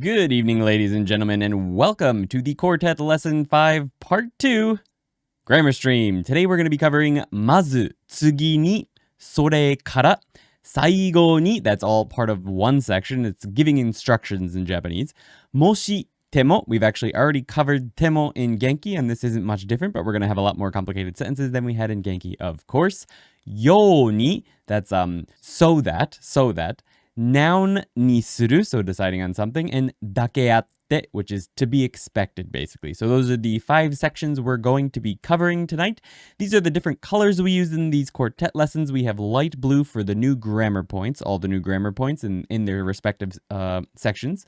Good evening, ladies and gentlemen, and welcome to the Quartet Lesson 5 Part 2 Grammar Stream. Today we're going to be covering まず、次に、それから、最後に. That's all part of one section. It's giving instructions in Japanese. もし temo. We've actually already covered temo in Genki, and this isn't much different, but we're going to have a lot more complicated sentences than we had in Genki, of course. Yo ni. That's so that. Noun ni suru, so deciding on something, and dake atte, which is to be expected, basically. So those are the 5 sections we're going to be covering tonight. These are the different colors we use in these quartet lessons. We have light blue for the new grammar points, all the new grammar points in their respective sections.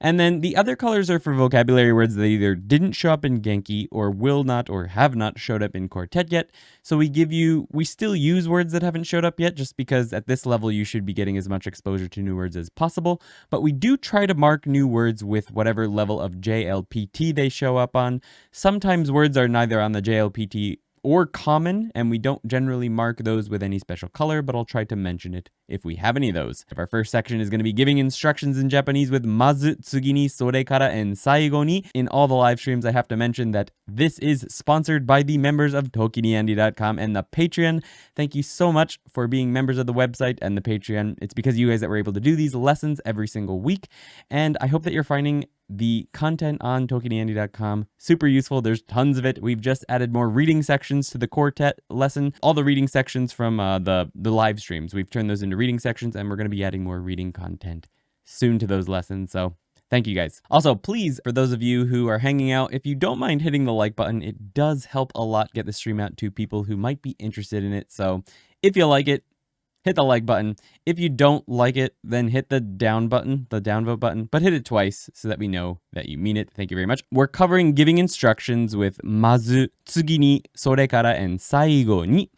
And then the other colors are for vocabulary words that either didn't show up in Genki or will not or have not showed up in Quartet yet. So we still use words that haven't showed up yet, just because at this level you should be getting as much exposure to new words as possible. But we do try to mark new words with whatever level of JLPT they show up on. Sometimes words are neither on the JLPT or common, and we don't generally mark those with any special color, but I'll try to mention it if we have any of those. Our first section is going to be giving instructions in Japanese with まず、次に、それから, and 最後に. In all the live streams, I have to mention that this is sponsored by the members of ToKiniAndy.com and the Patreon. Thank you so much for being members of the website and the Patreon. It's because of you guys that we're able to do these lessons every single week, and I hope that you're finding the content on ToKiniAndy.com super useful. There's tons of it. We've just added more reading sections to the quartet lesson. All the reading sections from the live streams, we've turned those into reading sections, and we're going to be adding more reading content soon to those lessons. So thank you guys. Also, please, for those of you who are hanging out, if you don't mind hitting the like button, it does help a lot get the stream out to people who might be interested in it. So if you like it, hit the like button. If you don't like it, then hit the down button, the downvote button, but hit it twice so that we know that you mean it. Thank you very much. We're covering giving instructions with まず、次に、それから, and 最後に.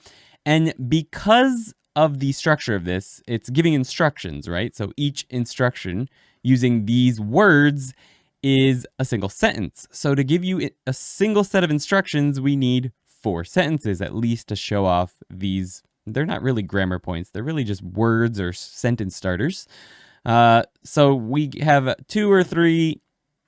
And because of the structure of this, it's giving instructions, right? So each instruction using these words is a single sentence. So to give you a single set of instructions, we need 4 sentences at least to show off these. They're not really grammar points. They're really just words or sentence starters. So we have 2 or 3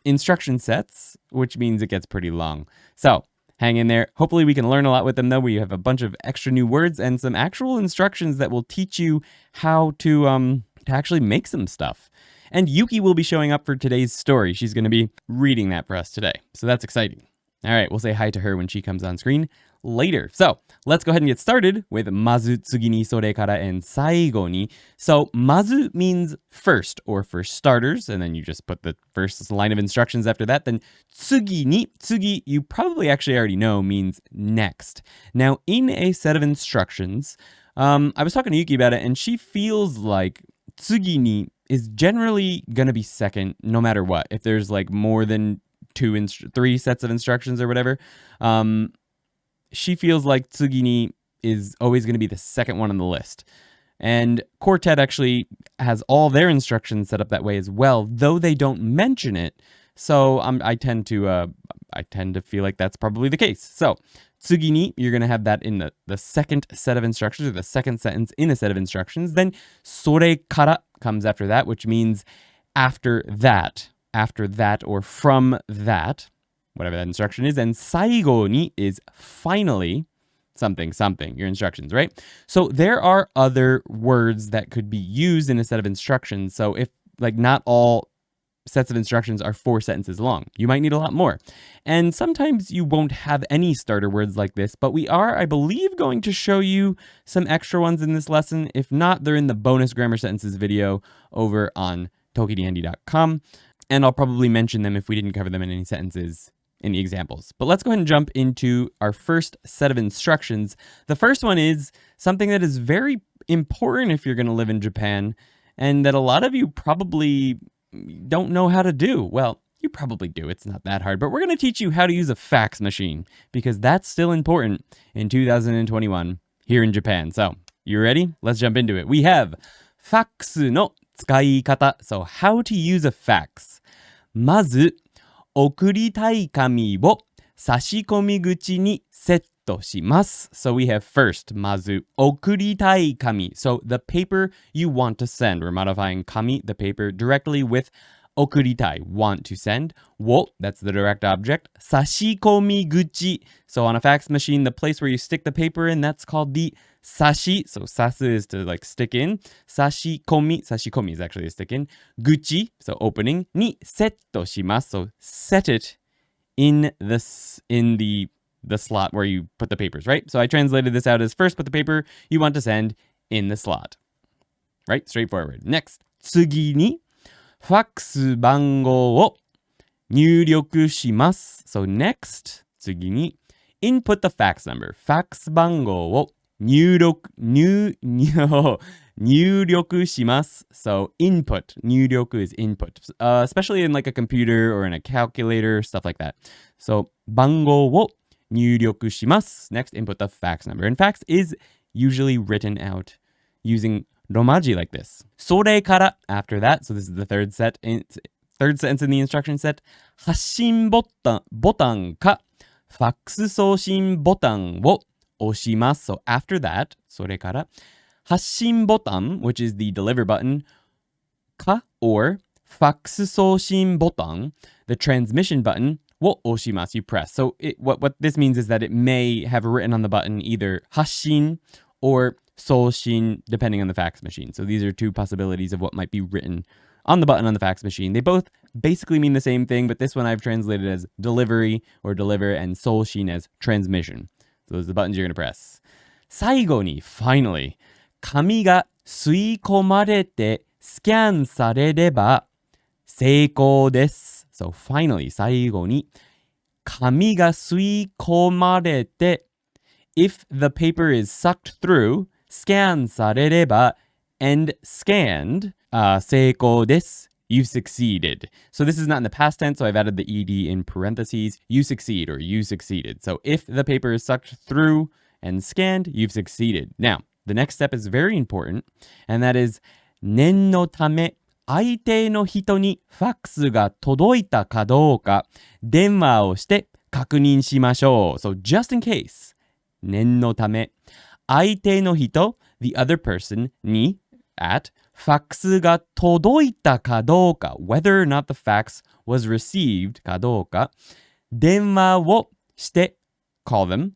instruction sets, which means it gets pretty long. So hang in there. Hopefully we can learn a lot with them, though. We have a bunch of extra new words and some actual instructions that will teach you how to actually make some stuff. And Yuki will be showing up for today's story. She's going to be reading that for us today. So that's exciting. All right, we'll say hi to her when she comes on screen later. So let's go ahead and get started with まず、次に、それから, and 最後に. So まず means first or for starters, and then you just put the first line of instructions after that. Then 次に, 次, you probably actually already know, means next. Now in a set of instructions, I was talking to Yuki about it, and she feels like 次に is generally going to be second no matter what. If there's like more than 3 sets of instructions or whatever, she feels like tsugini is always going to be the second one on the list. And Quartet actually has all their instructions set up that way as well, though they don't mention it. So I tend to feel like that's probably the case. So tsugini, you're going to have that in the second set of instructions, or the second sentence in a set of instructions. Then それから comes after that, which means after that or from that, whatever that instruction is. And 最後に is finally something, your instructions, right? So there are other words that could be used in a set of instructions. So if like not all sets of instructions are 4 sentences long, you might need a lot more. And sometimes you won't have any starter words like this, but we are, I believe, going to show you some extra ones in this lesson. If not, they're in the bonus grammar sentences video over on ToKiniAndy.com. And I'll probably mention them if we didn't cover them in any sentences in the examples. But let's go ahead and jump into our first set of instructions. The first one is something that is very important if you're going to live in Japan, and that a lot of you probably don't know how to do. Well, you probably do. It's not that hard. But we're going to teach you how to use a fax machine, because that's still important in 2021 here in Japan. So, you ready? Let's jump into it. We have ファックスの使い方. So, how to use a fax. まず、送りたい紙を差し込み口にセットします. So we have first, まず、送りたい紙. So the paper you want to send. We're modifying 紙, the paper, directly with 送りたい want to send. を that's the direct object. 差し込み口 so on a fax machine, the place where you stick the paper in, that's called the 差し so 差す is to like stick in. 差し込み is actually a stick in. 口 so opening にセットします so set it in the slot where you put the papers, right? So I translated this out as first put the paper you want to send in the slot. Right? Straightforward. Next. 次にファックス番号を入力します。So next, 次に input the fax number. ファックス番号を入力します。So input, 入力 is input, especially in like a computer or in a calculator, stuff like that. So 番号を入力します。Next, input the fax number. And fax is usually written out using romaji like this. それから after that, so this is the third sentence in the instruction set. 発信ボタンかファックス送信ボタンを押します。So after that, それから発信ボタン which is the deliver button か or ファックス送信ボタン the transmission button を押します. You press. So what this means is that it may have written on the button either 発信 or 送信 depending on the fax machine. So these are two possibilities of what might be written on the button on the fax machine. They both basically mean the same thing, but this one I've translated as delivery or deliver and 送信 as transmission. So those are the buttons you're going to press. 最後に finally 紙が吸い込まれてスキャンされれば成功です。So finally 最後に紙が吸い込まれて if the paper is sucked through scan されれば and scanned 成功です you've succeeded. So this is not in the past tense, so I've added the ed in parentheses. You succeed or you succeeded. So if the paper is sucked through and scanned, you've succeeded. Now, the next step is very important, and that is 念のため相手の人にファックスが届いたかどうか電話をして確認しましょう. So just in case 念のため相手の人 the other person に at ファックスが届いたかどうか whether or not the fax was received かどうか電話をして call them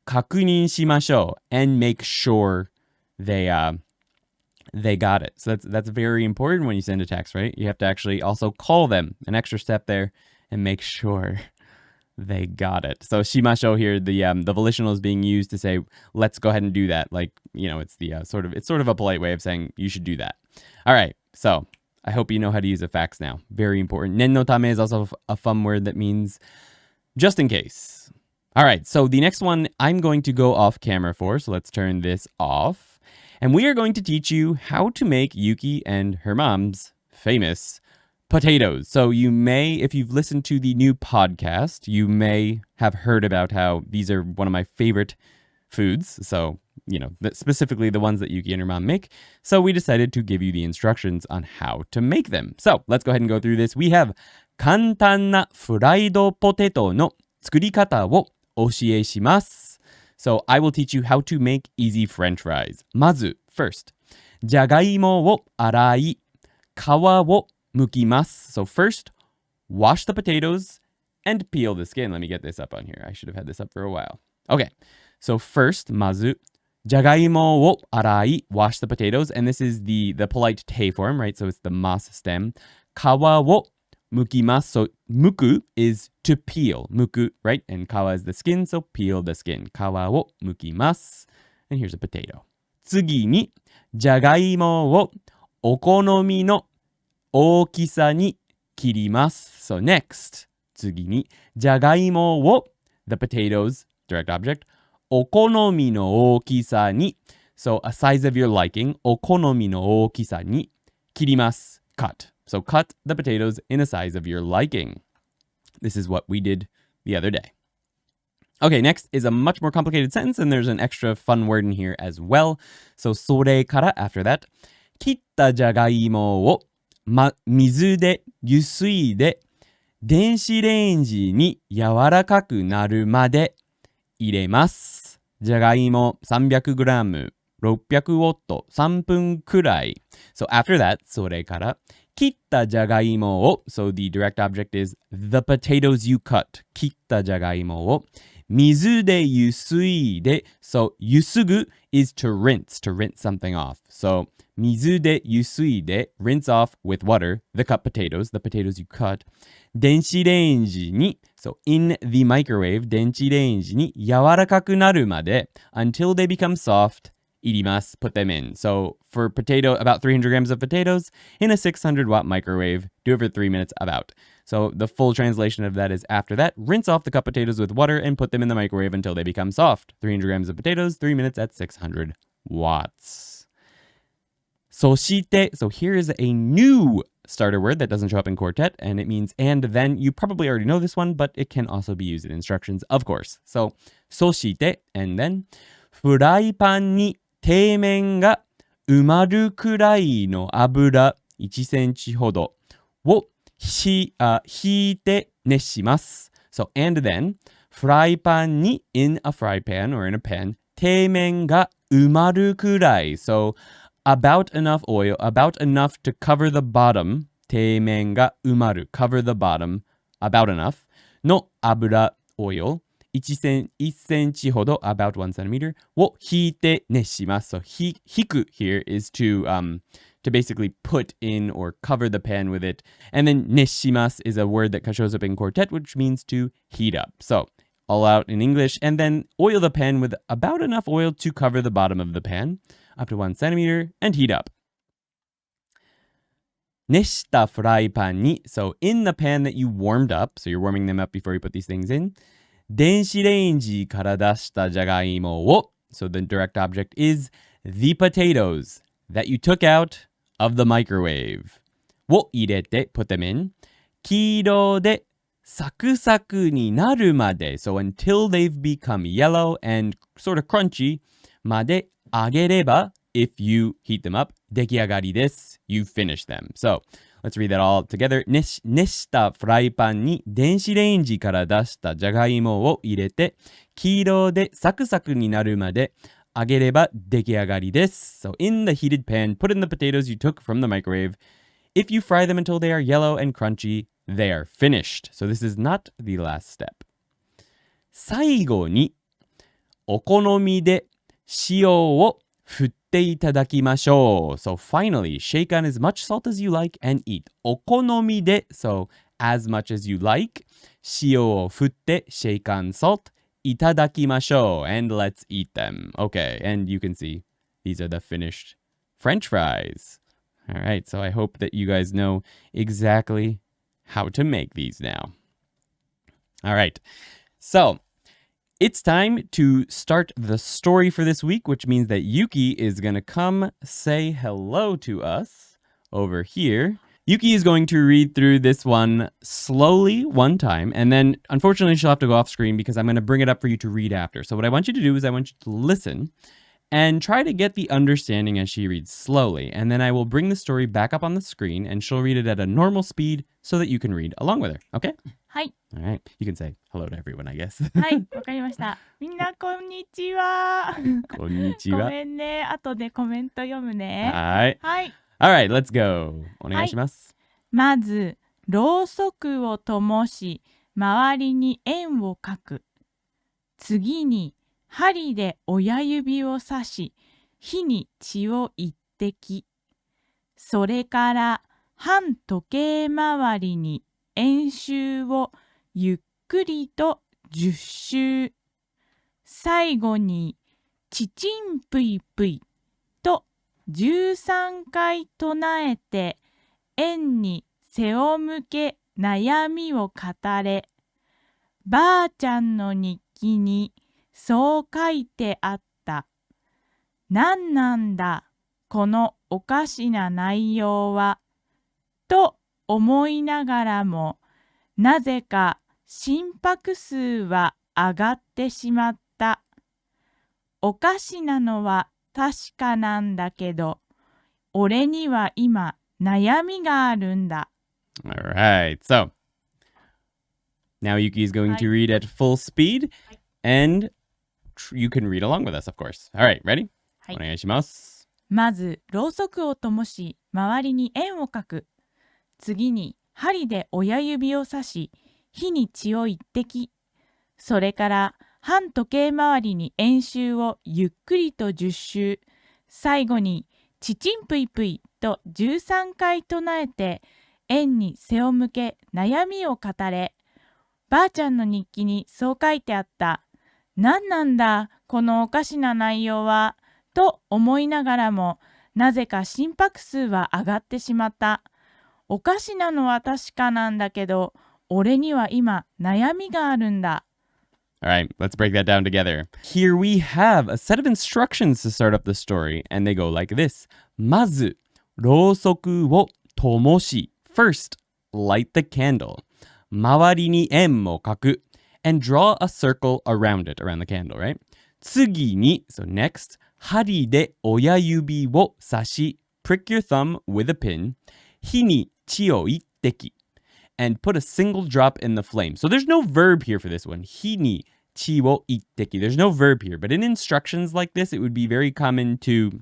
確認しましょう and make sure they got it. So that's very important when you send a text, right? You have to actually also call them, an extra step there, and make sure they got it. So しましょう here, the volitional is being used to say, let's go ahead and do that. Like, you know, it's the it's sort of a polite way of saying you should do that. All right. So I hope you know how to use a fax now. Very important. 念のため is also a fun word that means just in case. All right. So the next one I'm going to go off camera for. So let's turn this off. And we are going to teach you how to make Yuki and her mom's famous potatoes. So you may, if you've listened to the new podcast, you may have heard about how these are one of my favorite foods. So, you know, specifically the ones that Yuki and her mom make. So we decided to give you the instructions on how to make them. So let's go ahead and go through this. We have 簡単なフライドポテトの作り方を教えします。So I will teach you how to make easy French fries. まず first じゃがいもを洗い皮を剥きます。So first wash the potatoes and peel the skin. Let me get this up on here. I should have had this up for a while. Okay. So first まずじゃがいもを洗い wash the potatoes, and this is the polite te form, right? So it's the mas stem. 皮を剥きます。So 剥く is to peel. 剥く, right? And 皮 is the skin, so peel the skin. 皮を剥きます。And here's a potato. 次にじゃがいもをお好みの大きさに切ります。So next 次にじゃがいもを the potatoes, direct object お好みの大きさに so a size of your liking お好みの大きさに切ります。cut. So cut the potatoes in a size of your liking. This is what we did the other day. Okay, next is a much more complicated sentence, and there's an extra fun word in here as well. So それから after that 切ったじゃがいもを水でゆすいで電子レンジに柔らかくなるまで入れます。じゃがいも 300g 600ワット3分くらい。So after that それから切ったじゃがいもを So the direct object is the potatoes you cut 切ったじゃがいもを水でゆすいで So ゆすぐ is to rinse something off So 水でゆすいで rinse off with water the cut potatoes the potatoes you cut 電子レンジに So in the microwave 電子レンジに柔らかくなるまで until they become soft いります put them in So for about 300 grams of potatoes in a 600 watt microwave do it for 3 minutes about So the full translation of that is after that, rinse off the cut potatoes with water and put them in the microwave until they become soft. 300 grams of potatoes, 3 minutes at 600 watts. そして、so here is a new starter word that doesn't show up in Quartet, and it means and then. You probably already know this one, but it can also be used in instructions, of course. So, そして、and then, フライパンに底面が埋まるくらいの油1センチほどを引いて熱します。So, and then, フライパンに in a fry pan or in a pan, 底面が埋まるくらい。So, about enough oil, about enough to cover the bottom, 底面が埋まる, cover the bottom, about enough, の油 oil, 1センチほど, about 1 centimeter, を引いて熱します。So, 引く here is to basically put in or cover the pan with it. And then 熱します is a word that shows up in Quartet, which means to heat up. So, all out in English, and then oil the pan with about enough oil to cover the bottom of the pan, up to 1 centimeter, and heat up. 熱したフライパンに So in the pan that you warmed up, so you're warming them up before you put these things in, 電子レンジから出したじゃがいもを So the direct object is the potatoes that you took out of the microwave を入れて put them in 黄色でサクサクになるまで So until they've become yellow and sort of crunchy まで揚げれば if you heat them up 出来上がりです You finish them So let's read that all together 熱したフライパンに電子レンジから出したじゃがいもを入れて黄色でサクサクになるまで揚げれば出来上がりです So in the heated pan put in the potatoes you took from the microwave If you fry them until they are yellow and crunchy they are finished. So this is not the last step. 最後にお好みで塩を振っていただきましょう。So finally, shake on as much salt as you like and eat. お好みで So as much as you like 塩を振って shake on salt いただきましょう and let's eat them. Okay, and you can see these are the finished French fries. All right, so I hope that you guys know exactly how to make these now. All right. So, it's time to start the story for this week, which means that Yuki is going to come say hello to us over here. Yuki is going to read through this one slowly one time, and then unfortunately she'll have to go off screen because I'm going to bring it up for you to read after. So what I want you to do is I want you to listen and try to get the understanding as she reads slowly. And then I will bring the story back up on the screen and she'll read it at a normal speed so that you can read along with her. Okay? はい。All right. You can say hello to everyone, I guess. はい、わかりました。みんなこんにちは。こんにちごは。めんね。後でコメント読むね。はい。はい。All right, let's go. お願いします。まず、ろうそくを灯し、周りに円を描く。次に、針で親指を刺し、火に血を一滴。それから半時計回りに円周をゆっくりと10周。最後に、ちちんぷいぷいと13回唱えて、円に背を向け悩みを語れ。ばあちゃんの日記に、そう書いてあった。なんなんだ、このおかしな内容は。と思いながらも、なぜか心拍数は上がってしまった。おかしなのは確かなんだけど、俺には今悩みがあるんだ。All right. So, now Yuki is going to read at full speed and you can read along with us, of course. All right, ready? はい。お願いします。まず、ろうそくを灯し、周りに円を描く。次に針で親指を刺し、火に血を一滴。それから反時計回りに円周をゆっくりと10周。最後にちちんぷいぷいと13回唱えて、円に背を向け悩みを語れ。ばあちゃんの日記にそう書いてあった。なんなんだ、このおかしな内容は、と思いながらも、なぜか心拍数は上がってしまった。おかしなのは確かなんだけど、俺には今悩みがあるんだ。All right, let's break that down together. Here we have a set of instructions to start up the story, and they go like this. まず、ろうそくを灯し。First, light the candle. 周りに円を描く。And draw a circle around it, around the candle, right? 次に、so next, 針で親指を刺し。Prick your thumb with a pin. 火に血を一滴。And put a single drop in the flame. So there's no verb here for this one. 火に血を一滴. There's no verb here. But in instructions like this, it would be very common to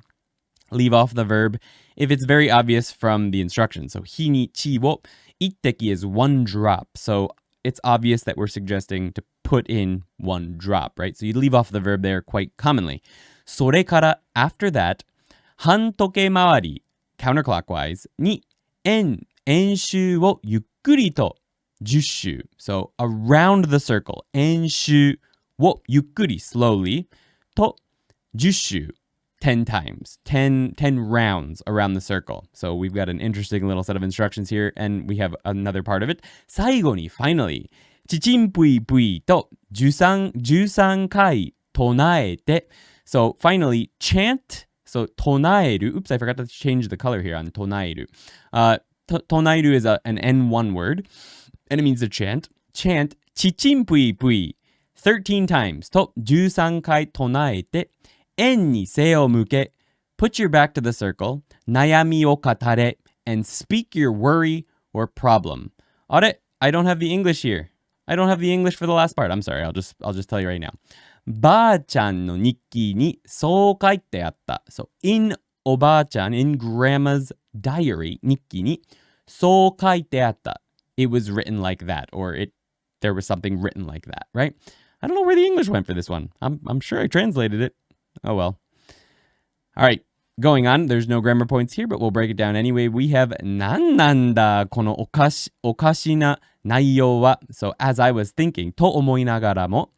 leave off the verb if it's very obvious from the instructions. So 火に血を一滴 is one drop. So it's obvious that we're suggesting to put in one drop, right? So you leave off the verb there quite commonly. それから after that, 反時計回り counterclockwise に円周をゆっくりと10周 So around the circle 円周をゆっくり slowly と10周 10 times 10 rounds around the circle. So we've got an interesting little set of instructions here, and we have another part of it. 最後に finally ちちんぷいぷいと13回唱えて So finally chant So 唱える Oops, I forgot to change the color here on 唱える 唱える is an N1 word, and it means to chant. Chant ちちんぷいぷい13 times と13回唱えて円に背を向け Put your back to the circle 悩みを語れ and speak your worry or problem. あれ? I don't have the English here. I don't have the English for the last part. I'm sorry. I'll just tell you right now. ばあちゃんの日記にそう書いてあった. So in おばあちゃん in grandma's diary 日記にそう書いてあった. It was written like that, or there was something written like that, right? I don't know where the English went for this one. I'm sure I translated it. Oh well. All right, going on. There's no grammar points here, but we'll break it down anyway. We have なんなんだこのおかしな内容は. So as I was thinking と思いながらも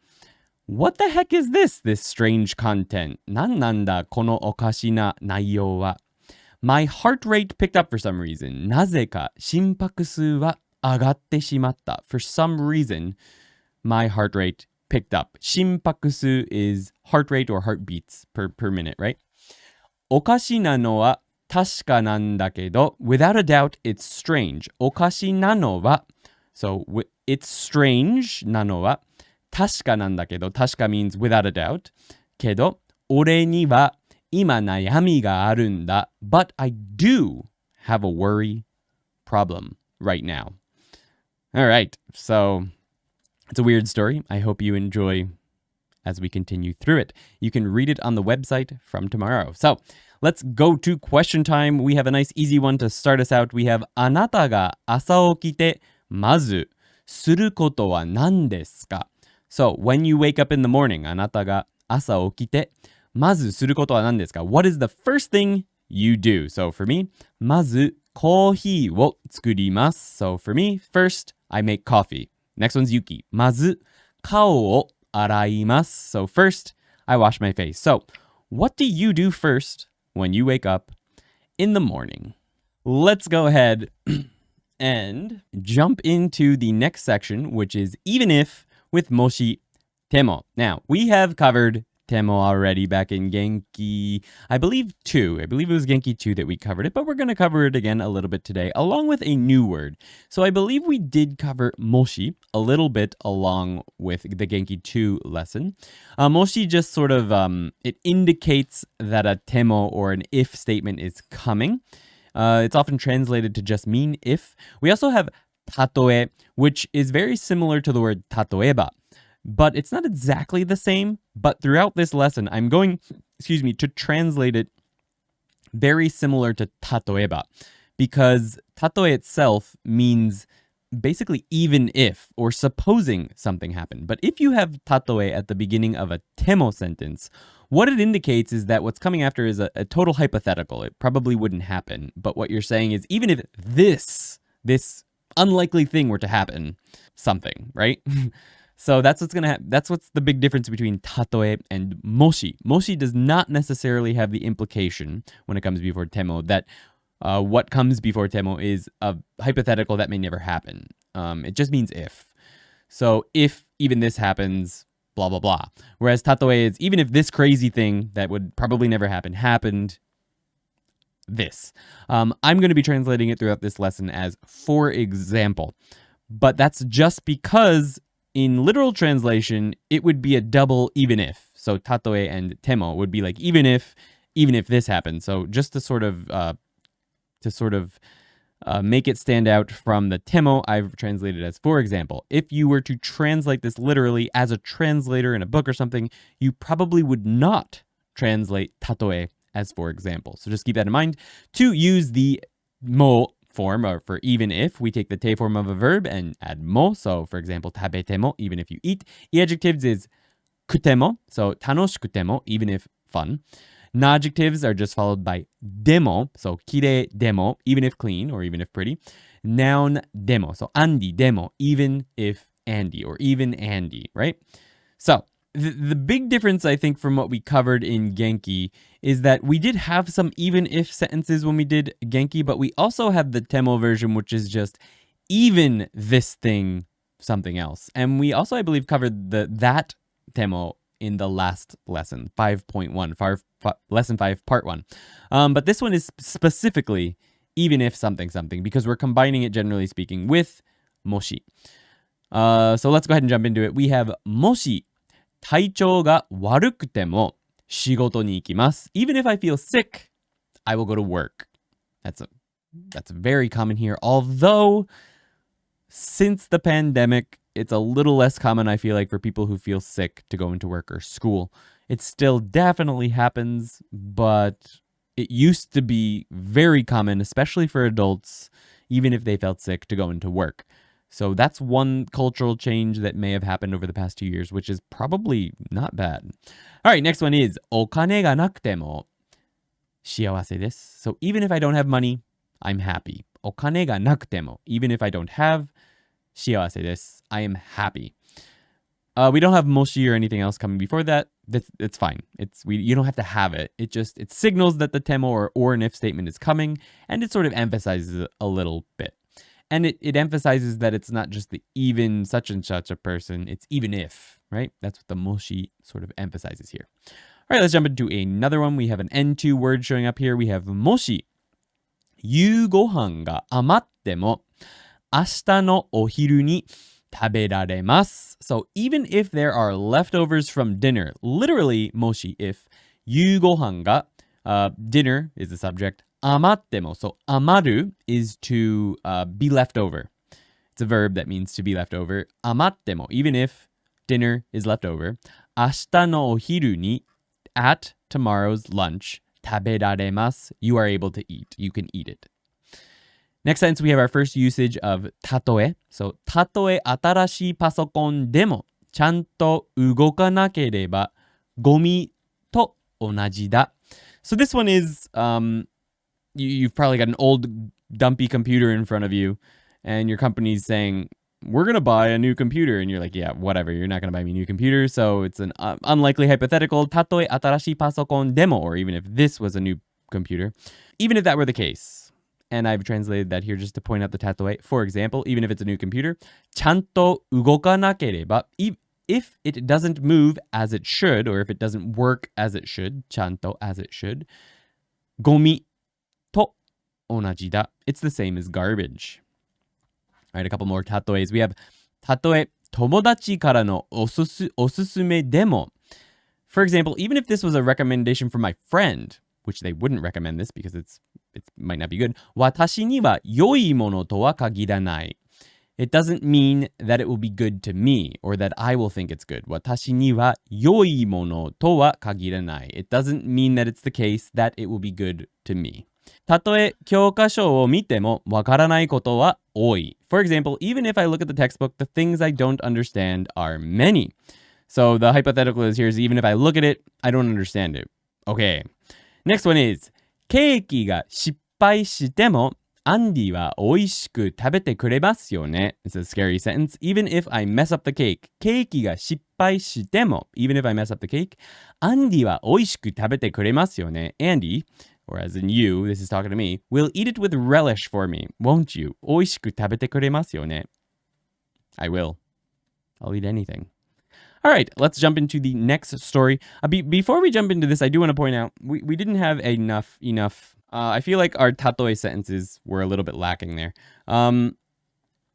What the heck is this strange content? なんなんだこのおかしな内容は. My heart rate picked up for some reason. なぜか心拍数は上がってしまった. For some reason, my heart rate picked up. 心拍数 is heart rate or heartbeats per minute, right? おかしなのは確かなんだけど without a doubt, it's strange. おかしなのは So, it's strange なのは確かなんだけど確か means without a doubt けど俺には今悩みがあるんだ but I do have a worry problem right now. Alright, so it's a weird story. I hope you enjoy as we continue through it. You can read it on the website from tomorrow. So let's go to question time. We have a nice easy one to start us out. We have あなたが朝起きてまずすることは何ですか? So, when you wake up in the morning, あなたが朝起きて、まずすることは何ですか? What is the first thing you do? So, for me, まずコーヒーを作ります. So, for me, first, I make coffee. Next one's Yuki. まず顔を洗います. So, first, I wash my face. So, what do you do first when you wake up in the morning? Let's go ahead and jump into the next section, which is even if with moshi temo. Now, we have covered temo already back in Genki, I believe 2. I believe it was Genki 2 that we covered it, but we're going to cover it again a little bit today, along with a new word. So I believe we did cover moshi a little bit along with the Genki 2 lesson. Moshi just sort of, it indicates that a temo or an if statement is coming. It's often translated to just mean if. We also have tatoe, which is very similar to the word tatoeba, but it's not exactly the same. But throughout this lesson, I'm going, to translate it very similar to tatoeba, because tatoe itself means basically even if or supposing something happened. But if you have tatoe at the beginning of a temo sentence, what it indicates is that what's coming after is a total hypothetical. It probably wouldn't happen. But what you're saying is even if this unlikely thing were to happen, something, right? So that's what's that's what's the big difference between tatoe and moshi. Moshi does not necessarily have the implication when it comes before temo that what comes before temo is a hypothetical that may never happen. It just means if. So if even this happens, blah, blah, blah. Whereas tatoe is even if this crazy thing that would probably never happen happened, this. I'm going to be translating it throughout this lesson as for example. But that's just because in literal translation, it would be a double even if. So tatoe and temo would be like even if this happened. So just to sort of make it stand out from the temo, I've translated as for example. If you were to translate this literally as a translator in a book or something, you probably would not translate tatoe as for example. So just keep that in mind. To use the mo form, or for even if, we take the te form of a verb and add mo. So for example, tabetemo, even if you eat. Adjectives is kutemo, so tanoshikutemo, even if fun. Nodjectives are just followed by demo, so kirei demo, even if clean or even if pretty. Noun demo, so Andy demo, even if Andy or even Andy, right? So the big difference, I think, from what we covered in Genki is that we did have some even if sentences when we did Genki, but we also have the temo version, which is just even this thing, something else. And we also, I believe, covered that temo in the last lesson, 5.1, lesson 5, part 1. But this one is specifically even if something, because we're combining it, generally speaking, with moshi. So let's go ahead and jump into it. We have moshi, 体調が悪くても仕事に行きます. Even if I feel sick, I will go to work. That's very common here. Although, since the pandemic, it's a little less common, I feel like, for people who feel sick to go into work or school. It still definitely happens, but it used to be very common, especially for adults, even if they felt sick, to go into work. So that's one cultural change that may have happened over the past 2 years, which is probably not bad. All right, next one is お金がなくても幸せです. So even if I don't have money, I'm happy. お金がなくても, even if I don't have, 幸せです. I am happy. We don't have moshi or anything else coming before that. It's fine. You don't have to have it. It signals that the temo or an if statement is coming, and it sort of emphasizes it a little bit. And it emphasizes that it's not just the even such and such a person, it's even if, right? That's what the moshi sort of emphasizes here. All right, let's jump into another one. We have an N2 word showing up here. We have moshi. 夕ご飯が余っても明日のお昼に食べられます. So even if there are leftovers from dinner, literally moshi if 夕ご飯が dinner is the subject, 余っても, so 余る is to be left over. It's a verb that means to be left over. 余っても, even if dinner is left over, 明日のお昼に at tomorrow's lunch 食べられます. You are able to eat. You can eat it. Next sentence, we have our first usage of たとえ. So たとえ新しいパソコンでもちゃんと動かなければゴミと同じだ. So this one is you've probably got an old dumpy computer in front of you and your company's saying, we're going to buy a new computer. And you're like, yeah, whatever. You're not going to buy me a new computer. So it's an unlikely hypothetical. たとえ新しいパソコンでも, or even if this was a new computer. Even if that were the case. And I've translated that here just to point out the たとえ. For example, even if it's a new computer, ちゃんと動かなければ, if it doesn't move as it should, or if it doesn't work as it should, ちゃんと as it should, ゴミと同じだ. It's the same as garbage. All right, a couple more たとえ. We have たとえ友達からのおすすめでも. For example, even if this was a recommendation from my friend, which they wouldn't recommend this because it might not be good, 私には良いものとは限らない. It doesn't mean that it will be good to me or that I will think it's good. 私には良いものとは限らない. It doesn't mean that it's the case that it will be good to me. たとえ教科書を見てもわからないことは多い。For example, even if I look at the textbook, the things I don't understand are many. So the hypothetical is here is even if I look at it, I don't understand it. Okay. Next one is ケーキが失敗してもアンディは美味しく食べてくれますよね。It's a scary sentence. Even if I mess up the cake. ケーキが失敗しても even if I mess up the cake. アンディは美味しく食べてくれますよね。Andy, or as in you, this is talking to me, will eat it with relish for me, won't you? 美味しく食べてくれますよね。I will. I'll eat anything. All right, let's jump into the next story. Before we jump into this, I do want to point out we didn't have enough. I feel like our tatoe sentences were a little bit lacking there.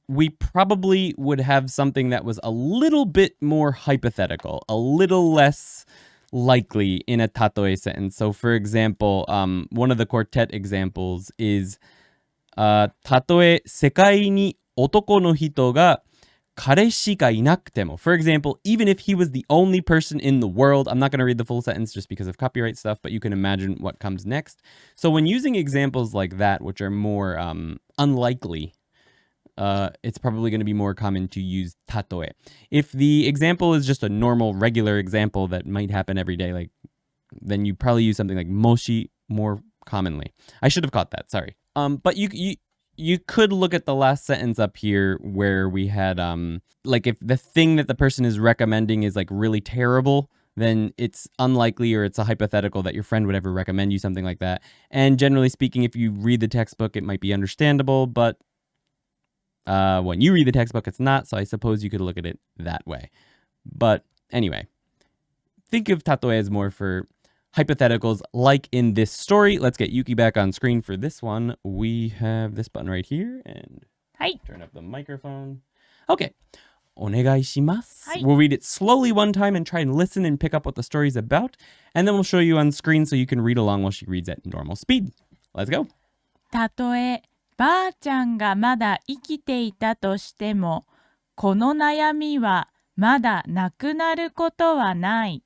We probably would have something that was a little bit more hypothetical, a little less likely in a tatoe sentence. So, for example, one of the quartet examples is たとえ世界に男の人が彼氏がいなくても For example, even if he was the only person in the world, I'm not going to read the full sentence just because of copyright stuff, but you can imagine what comes next. So when using examples like that, which are more unlikely, it's probably going to be more common to use tatoe. If the example is just a normal, regular example that might happen every day, then you probably use something like moshi more commonly. I should have caught that, sorry. But you could look at the last sentence up here where we had if the thing that the person is recommending is really terrible, then it's unlikely or it's a hypothetical that your friend would ever recommend you something like that. And generally speaking, if you read the textbook, it might be understandable, but when you read the textbook, it's not. So I suppose you could look at it that way. But anyway, think of tatoe as more for hypotheticals like in this story. Let's get Yuki back on screen for this one. We have this button right here and turn up the microphone. Okay. お願いします. We'll read it slowly one time and try and listen and pick up what the story is about. And then we'll show you on screen so you can read along while she reads at normal speed. Let's go. たとえばあちゃんがまだ生きていたとしても、この悩みはまだなくなることはない。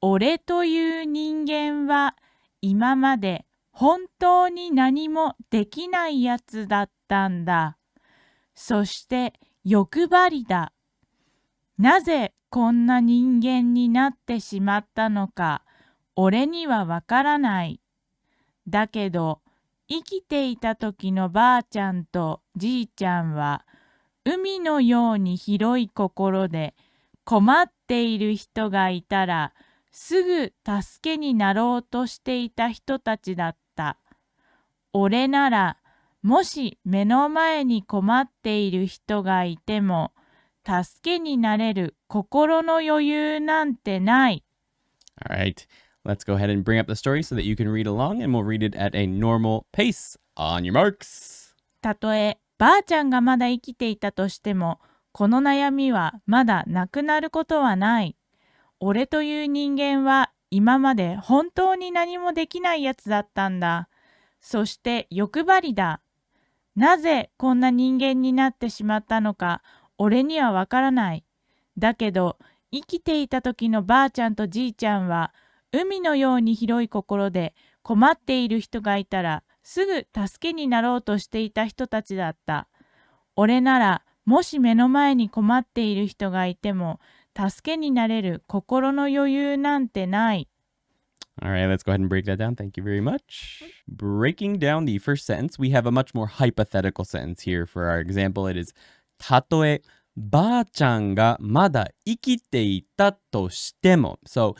俺という人間は今まで本当に何もできないやつだったんだ。そして欲張りだ。なぜこんな人間になってしまったのか、俺にはわからない。だけど、生きていた時のばあちゃんとじいちゃんは、海のように広い心で困っている人がいたら、すぐ助けになろうとしていた人たちだった。俺なら、もし目の前に困っている人がいても、助けになれる心の余裕なんてない。All right, let's go ahead and bring up the story so that you can read along and we'll read it at a normal pace. On your marks. たとえばあちゃんがまだ生きていたとしても、この悩みはまだなくなることはない。俺という人間は今まで本当に何もできないやつだったんだ。そして欲張りだ。なぜこんな人間になってしまったのか、俺にはわからない。だけど、生きていた時のばあちゃんとじいちゃんは、海のように広い心で困っている人がいたら、すぐ助けになろうとしていた人たちだった。俺なら、もし目の前に困っている人がいても、助けになれる心の余裕なんてない。All right, let's go ahead and break that down. Thank you very much. Breaking down the first sentence, we have a much more hypothetical sentence here for our example. It is たとえばあちゃんがまだ生きていたとしても. So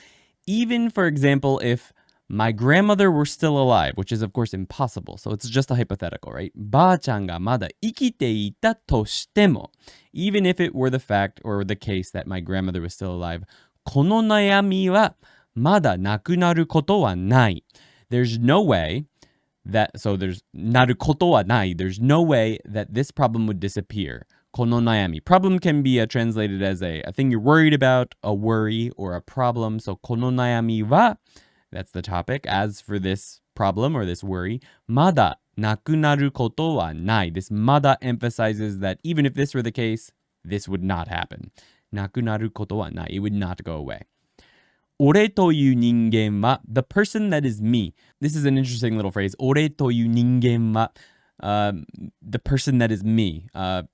even, for example, if my grandmother were still alive, which is of course impossible, so it's just a hypothetical, right? ばあちゃんがまだ生きていたとしても, even if it were the fact or the case that my grandmother was still alive, この悩みはまだなくなることはない. There's no way that, so there's なることはない. There's no way that this problem would disappear. この悩み. Problem can be translated as a thing you're worried about, a worry, or a problem. So この悩みは, that's the topic. As for this problem or this worry, まだなくなることはない. This まだ emphasizes that even if this were the case, this would not happen. なくなることはない. It would not go away. 俺という人間は the person that is me. This is an interesting little phrase. 俺という人間はthe person that is me.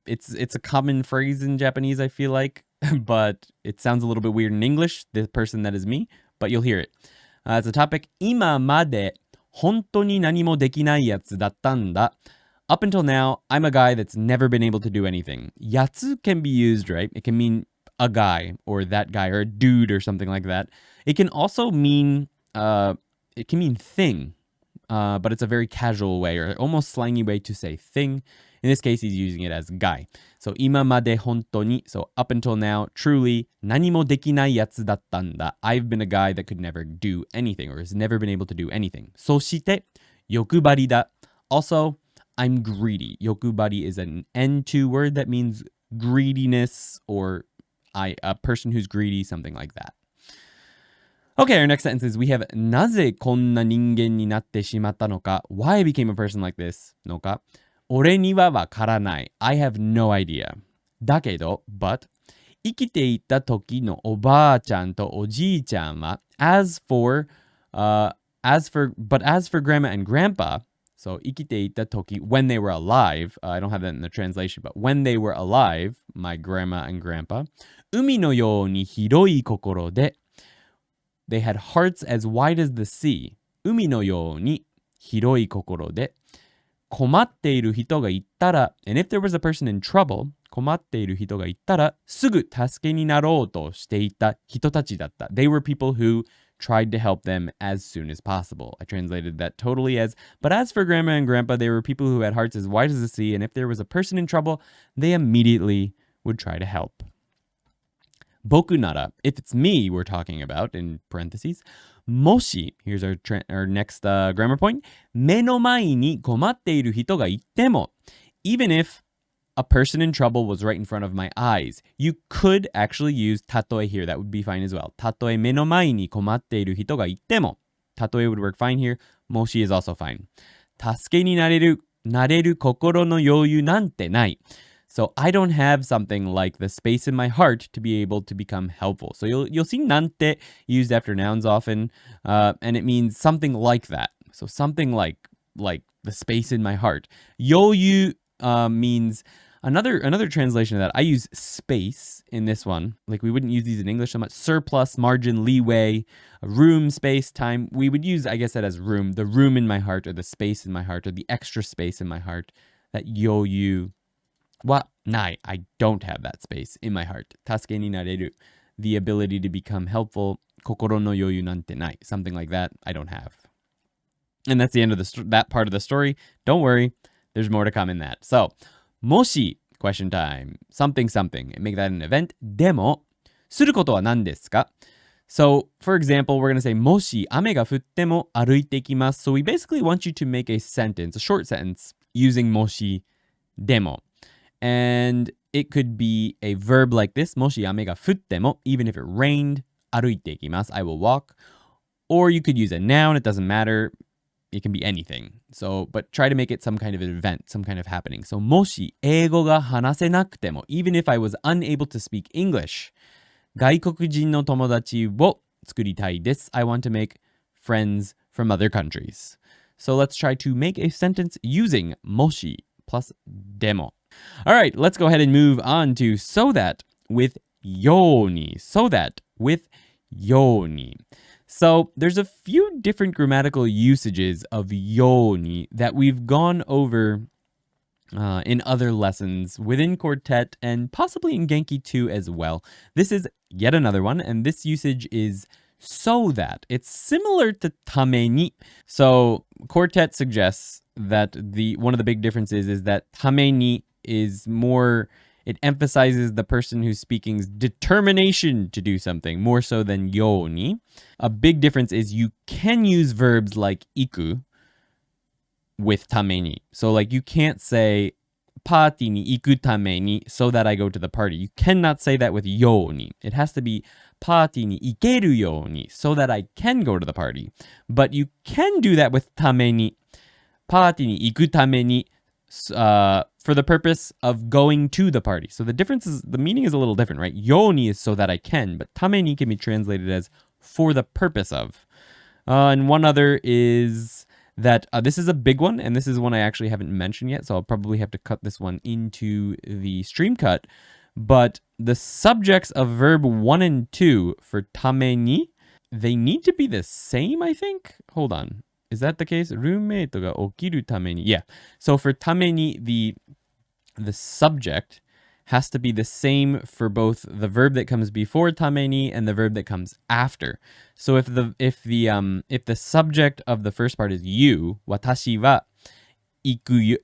It's a common phrase in Japanese, I feel like, but it sounds a little bit weird in English, the person that is me, but you'll hear it. It's a topic. 今まで本当に何もできないやつだったんだ. Up until now, I'm a guy that's never been able to do anything. やつ can be used, right? It can mean a guy or that guy or a dude or something like that. It can also mean, thing, but it's a very casual way or almost slangy way to say thing. In this case, he's using it as guy. So 今まで本当に, so up until now, truly, 何もできないやつだったんだ. I've been a guy that could never do anything or has never been able to do anything. そして、欲張りだ. Also, I'm greedy. 欲張り is an N2 word that means greediness or a person who's greedy, something like that. Okay, our next sentence is we have なぜこんな人間になってしまったのか why I became a person like this のか俺にはわからない I have no idea だけど but 生きていた時のおばあちゃんとおじいちゃんは as for grandma and grandpa so 生きていた時 when they were alive I don't have that in the translation but when they were alive my grandma and grandpa 海のように広い心でThey had hearts as wide as the sea. 海のように広い心で困っている人がいたら and if there was a person in trouble 困っている人がいたらすぐ助けになろうとしていた人たちだった They were people who tried to help them as soon as possible. I translated that totally as but as for grandma and grandpa they were people who had hearts as wide as the sea and if there was a person in trouble they immediately would try to help. 僕なら if it's me we're talking about in parentheses もし here's our next grammar point 目の前に困っている人がいても even if a person in trouble was right in front of my eyes you could actually use たとえ here that would be fine as well たとえ目の前に困っている人がいてもたとえ would work fine here もし is also fine 助けになれる心の余裕なんてない So I don't have something like the space in my heart to be able to become helpful. So you'll see nante used after nouns often, and it means something like that. So something like the space in my heart. Yoyu means another translation of that. I use space in this one. Like we wouldn't use these in English so much. Surplus, margin, leeway, room, space, time. We would use, I guess, that as room. The room in my heart or the space in my heart or the extra space in my heart. That yoyu. What? Nai, I don't have that space in my heart. 助けになれる. The ability to become helpful. 心の余裕なんてない. Something like that, I don't have. And that's the end of that part of the story. Don't worry, there's more to come in that. So, もし, question time. Something. Make that an event. でも, することは何ですか? So, for example, we're going to say, もし雨が降っても歩いてきます. So we basically want you to make a sentence, a short sentence, using もし、でも. And it could be a verb like this. もし雨が降っても even if it rained, 歩いていきます. I will walk. Or you could use a noun. It doesn't matter. It can be anything. So, but try to make it some kind of an event, some kind of happening. So, もし英語が話せなくても even if I was unable to speak English, 外国人の友達を作りたいです. I want to make friends from other countries. So, let's try to make a sentence using もし plus でも. All right, let's go ahead and move on to so that with yoni. So that with yoni. So there's a few different grammatical usages of yoni that we've gone over in other lessons within Quartet and possibly in Genki too as well. This is yet another one, and this usage is so that. It's similar to tameni. So Quartet suggests that one of the big differences is that tameni is more, it emphasizes the person who's speaking's determination to do something more so than yoni. A big difference is you can use verbs like iku with tameni. So like you can't say party ni iku tameni so that I go to the party. You cannot say that with yoni. It has to be party ni ikeru yoni so that I can go to the party. But you can do that with tameni. Party ni iku tameni for the purpose of going to the party. So the meaning is a little different, right? Yoni is so that I can, but tameni can be translated as for the purpose of. And one other is that this is a big one, and this is one I actually haven't mentioned yet, so I'll probably have to cut this one into the stream cut. But the subjects of verb 1 and 2 for tame ni, they need to be the same, I think. Hold on. Is that the case? Roommate ga okiru tame ni. Yeah. So for tame ni, the subject has to be the same for both the verb that comes before tame ni and the verb that comes after. So if the subject of the first part is you, watashi wa ikeru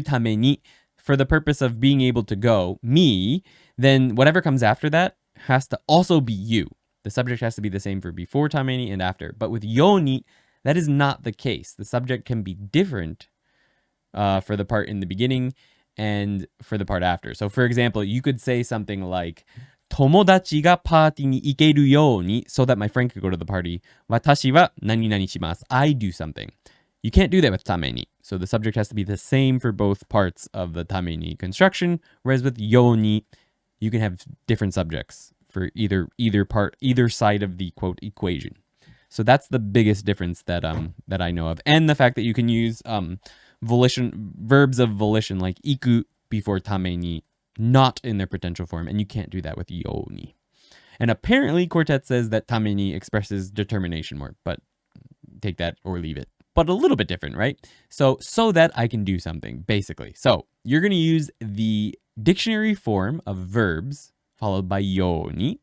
tame ni, for the purpose of being able to go, me, then whatever comes after that has to also be you. The subject has to be the same for before tame ni and after. But with yo ni, that is not the case. The subject can be different for the part in the beginning and for the part after. So for example, you could say something like, 友達がパーティーに行けるように so that my friend could go to the party. 私は何々します. I do something. You can't do that with tame ni. So the subject has to be the same for both parts of the tame ni construction, whereas with yo ni, you can have different subjects for either side of the quote equation. So that's the biggest difference that I know of. And the fact that you can use verbs of volition like iku before tame ni, not in their potential form, and you can't do that with yo ni. And apparently Quartet says that tame ni expresses determination more, but take that or leave it. But a little bit different, right? So that I can do something, basically. So you're going to use the dictionary form of verbs followed by yo ni.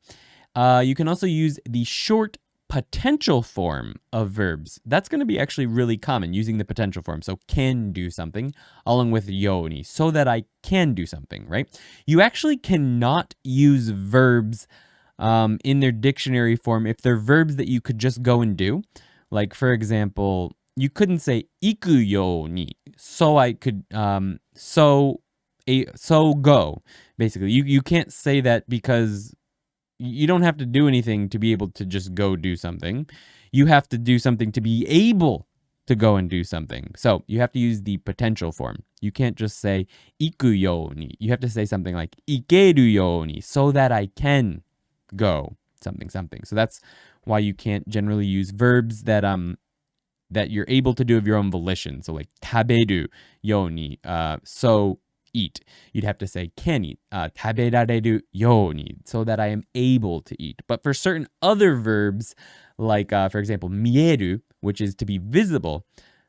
You can also use the short potential form of verbs. That's going to be actually really common, using the potential form. So can do something along with yo ni, so that I can do something, right? You actually cannot use verbs in their dictionary form if they're verbs that you could just go and do. Like, for example, you couldn't say iku yo ni, so I could so go. Basically, you can't say that because you don't have to do anything to be able to just go do something. You have to do something to be able to go and do something. So you have to use the potential form. You can't just say iku yo ni. You have to say something like ikeru yo ni, so that I can go something. So that's why you can't generally use verbs that you're able to do of your own volition. So like taberu yo ni, so eat. You'd have to say can eat, taberareru yo ni, so that I am able to eat. But for certain other verbs, like for example, mieru, which is to be visible,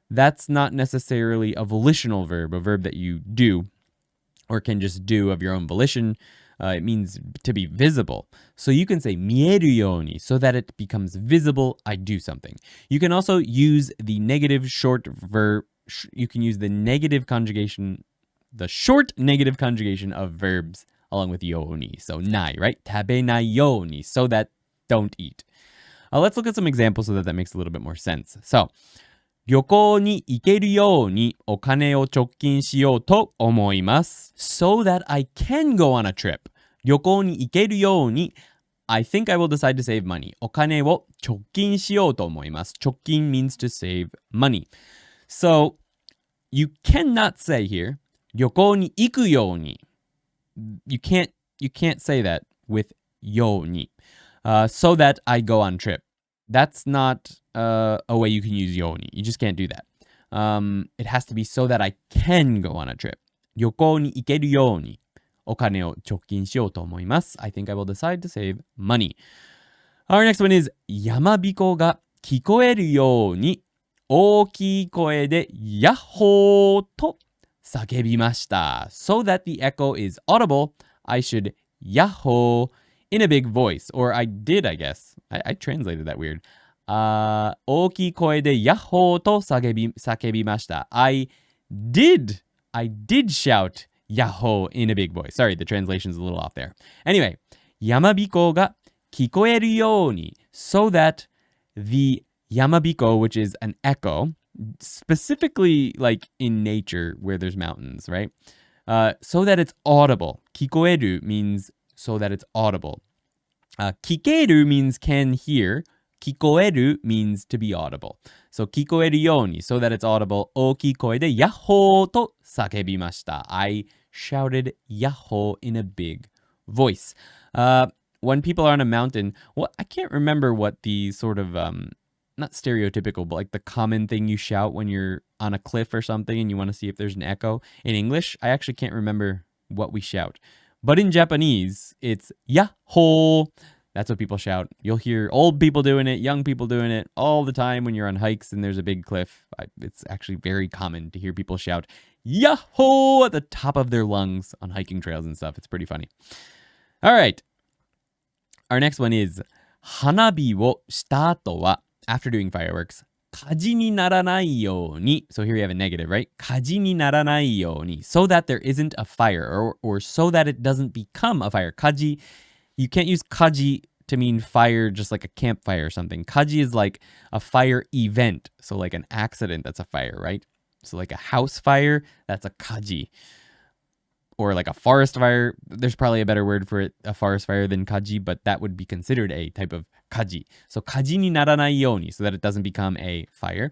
that's not necessarily a volitional verb, a verb that you do or can just do of your own volition. It means to be visible. So you can say mieru yo ni, so that it becomes visible, I do something. You can also use the negative short verb. You can use the negative conjugation, the short negative conjugation of verbs along with yo ni. So nai, right? Tabenai yo ni, so that don't eat. Let's look at some examples so that makes a little bit more sense. So, 旅行に行けるようにお金を貯金しようと思います。So that I can go on a trip. 旅行に行けるように I think I will decide to save money. お金を貯金しようと思います。貯金 means to save money. So, you cannot say here 旅行に行くように. You can't say that with ように. So that I go on trip. That's not a way you can use yo ni. You just can't do that. It has to be so that I can go on a trip. 旅行に行けるようにお金を貯金しようと思います。I think I will decide to save money. Our next one is 山彦が聞こえるように大きい声でヤッホーと叫びました。So that the echo is audible, I should ヤッホー in a big voice. Or I did, I guess. I translated that weird. 大きい声でヤッホーと叫びました。I did shout ヤッホー in a big voice. Sorry, the translation's a little off there. Anyway, 山彦が聞こえるように so that the 山彦, which is an echo, specifically like in nature where there's mountains, right? So that it's audible. 聞こえる means so that it's audible. 聞ける means can hear. 聞こえる means to be audible. So 聞こえるように so that it's audible. 大きい声でヤッホーと叫びました. I shouted ヤッホー in a big voice. when people are on a mountain, I can't remember what the sort of not stereotypical, but like the common thing you shout when you're on a cliff or something and you want to see if there's an echo. In English, I actually can't remember what we shout. But in Japanese, it's Yahoo! That's what people shout. You'll hear old people doing it, young people doing it all the time when you're on hikes and there's a big cliff. It's actually very common to hear people shout Yahoo! At the top of their lungs on hiking trails and stuff. It's pretty funny. All right. Our next one is 花火をした後は after doing fireworks 火事にならないように so here we have a negative, right? 火事にならないように so that there isn't a fire or so that it doesn't become a fire. 火事 you can't use 火事 to mean fire just like a campfire or something. 火事 is like a fire event, so like an accident that's a fire, right? So like a house fire, that's a 火事. Or like a forest fire, there's probably a better word for it, a forest fire than 火事, but that would be considered a type of 火事. So 火事にならないように so that it doesn't become a fire.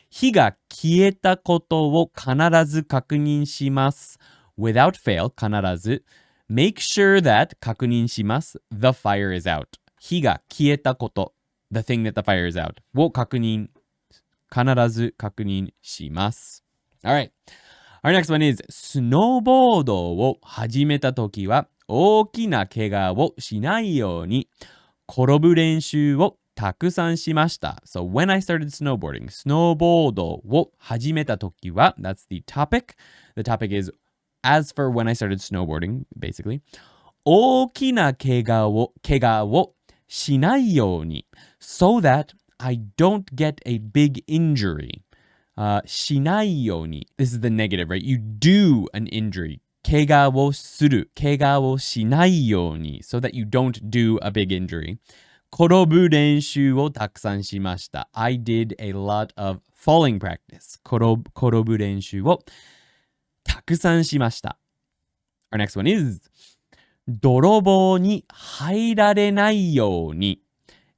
火が消えたことを必ず確認します. Without fail, 必ず. Make sure that 確認します. The fire is out. 火が消えたこと the thing that the fire is out を確認必ず確認します. Alright. Our next one is スノーボードを始めたときは大きな怪我をしないように転ぶ練習をたくさんしました. So when I started snowboarding, スノーボードを始めたときは that's the topic. The topic is as for when I started snowboarding, basically. 大きな怪我をしないように so that I don't get a big injury. しないように This is the negative, right? You do an injury. 怪我をする。怪我をしないように so that you don't do a big injury. 転ぶ練習をたくさんしました. I did a lot of falling practice. 転ぶ練習をたくさんしました. Our next one is 泥棒に入られないように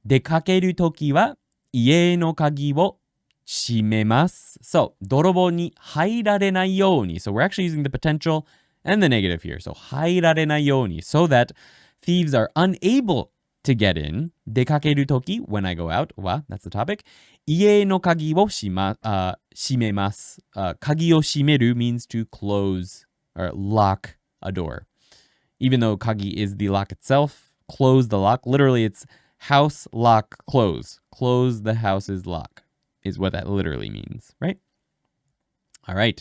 出かけるときは家の鍵を閉めます. So, 泥棒に入られないように. So, we're actually using the potential and the negative here. So, 入られないように so that thieves are unable to get in. 出かけるとき when I go out. は that's the topic. 家の鍵を閉めます. 鍵を閉める means to close or lock a door. Even though 鍵 is the lock itself, close the lock. Literally, it's house lock close. Close the house's lock is what that literally means, right? All right.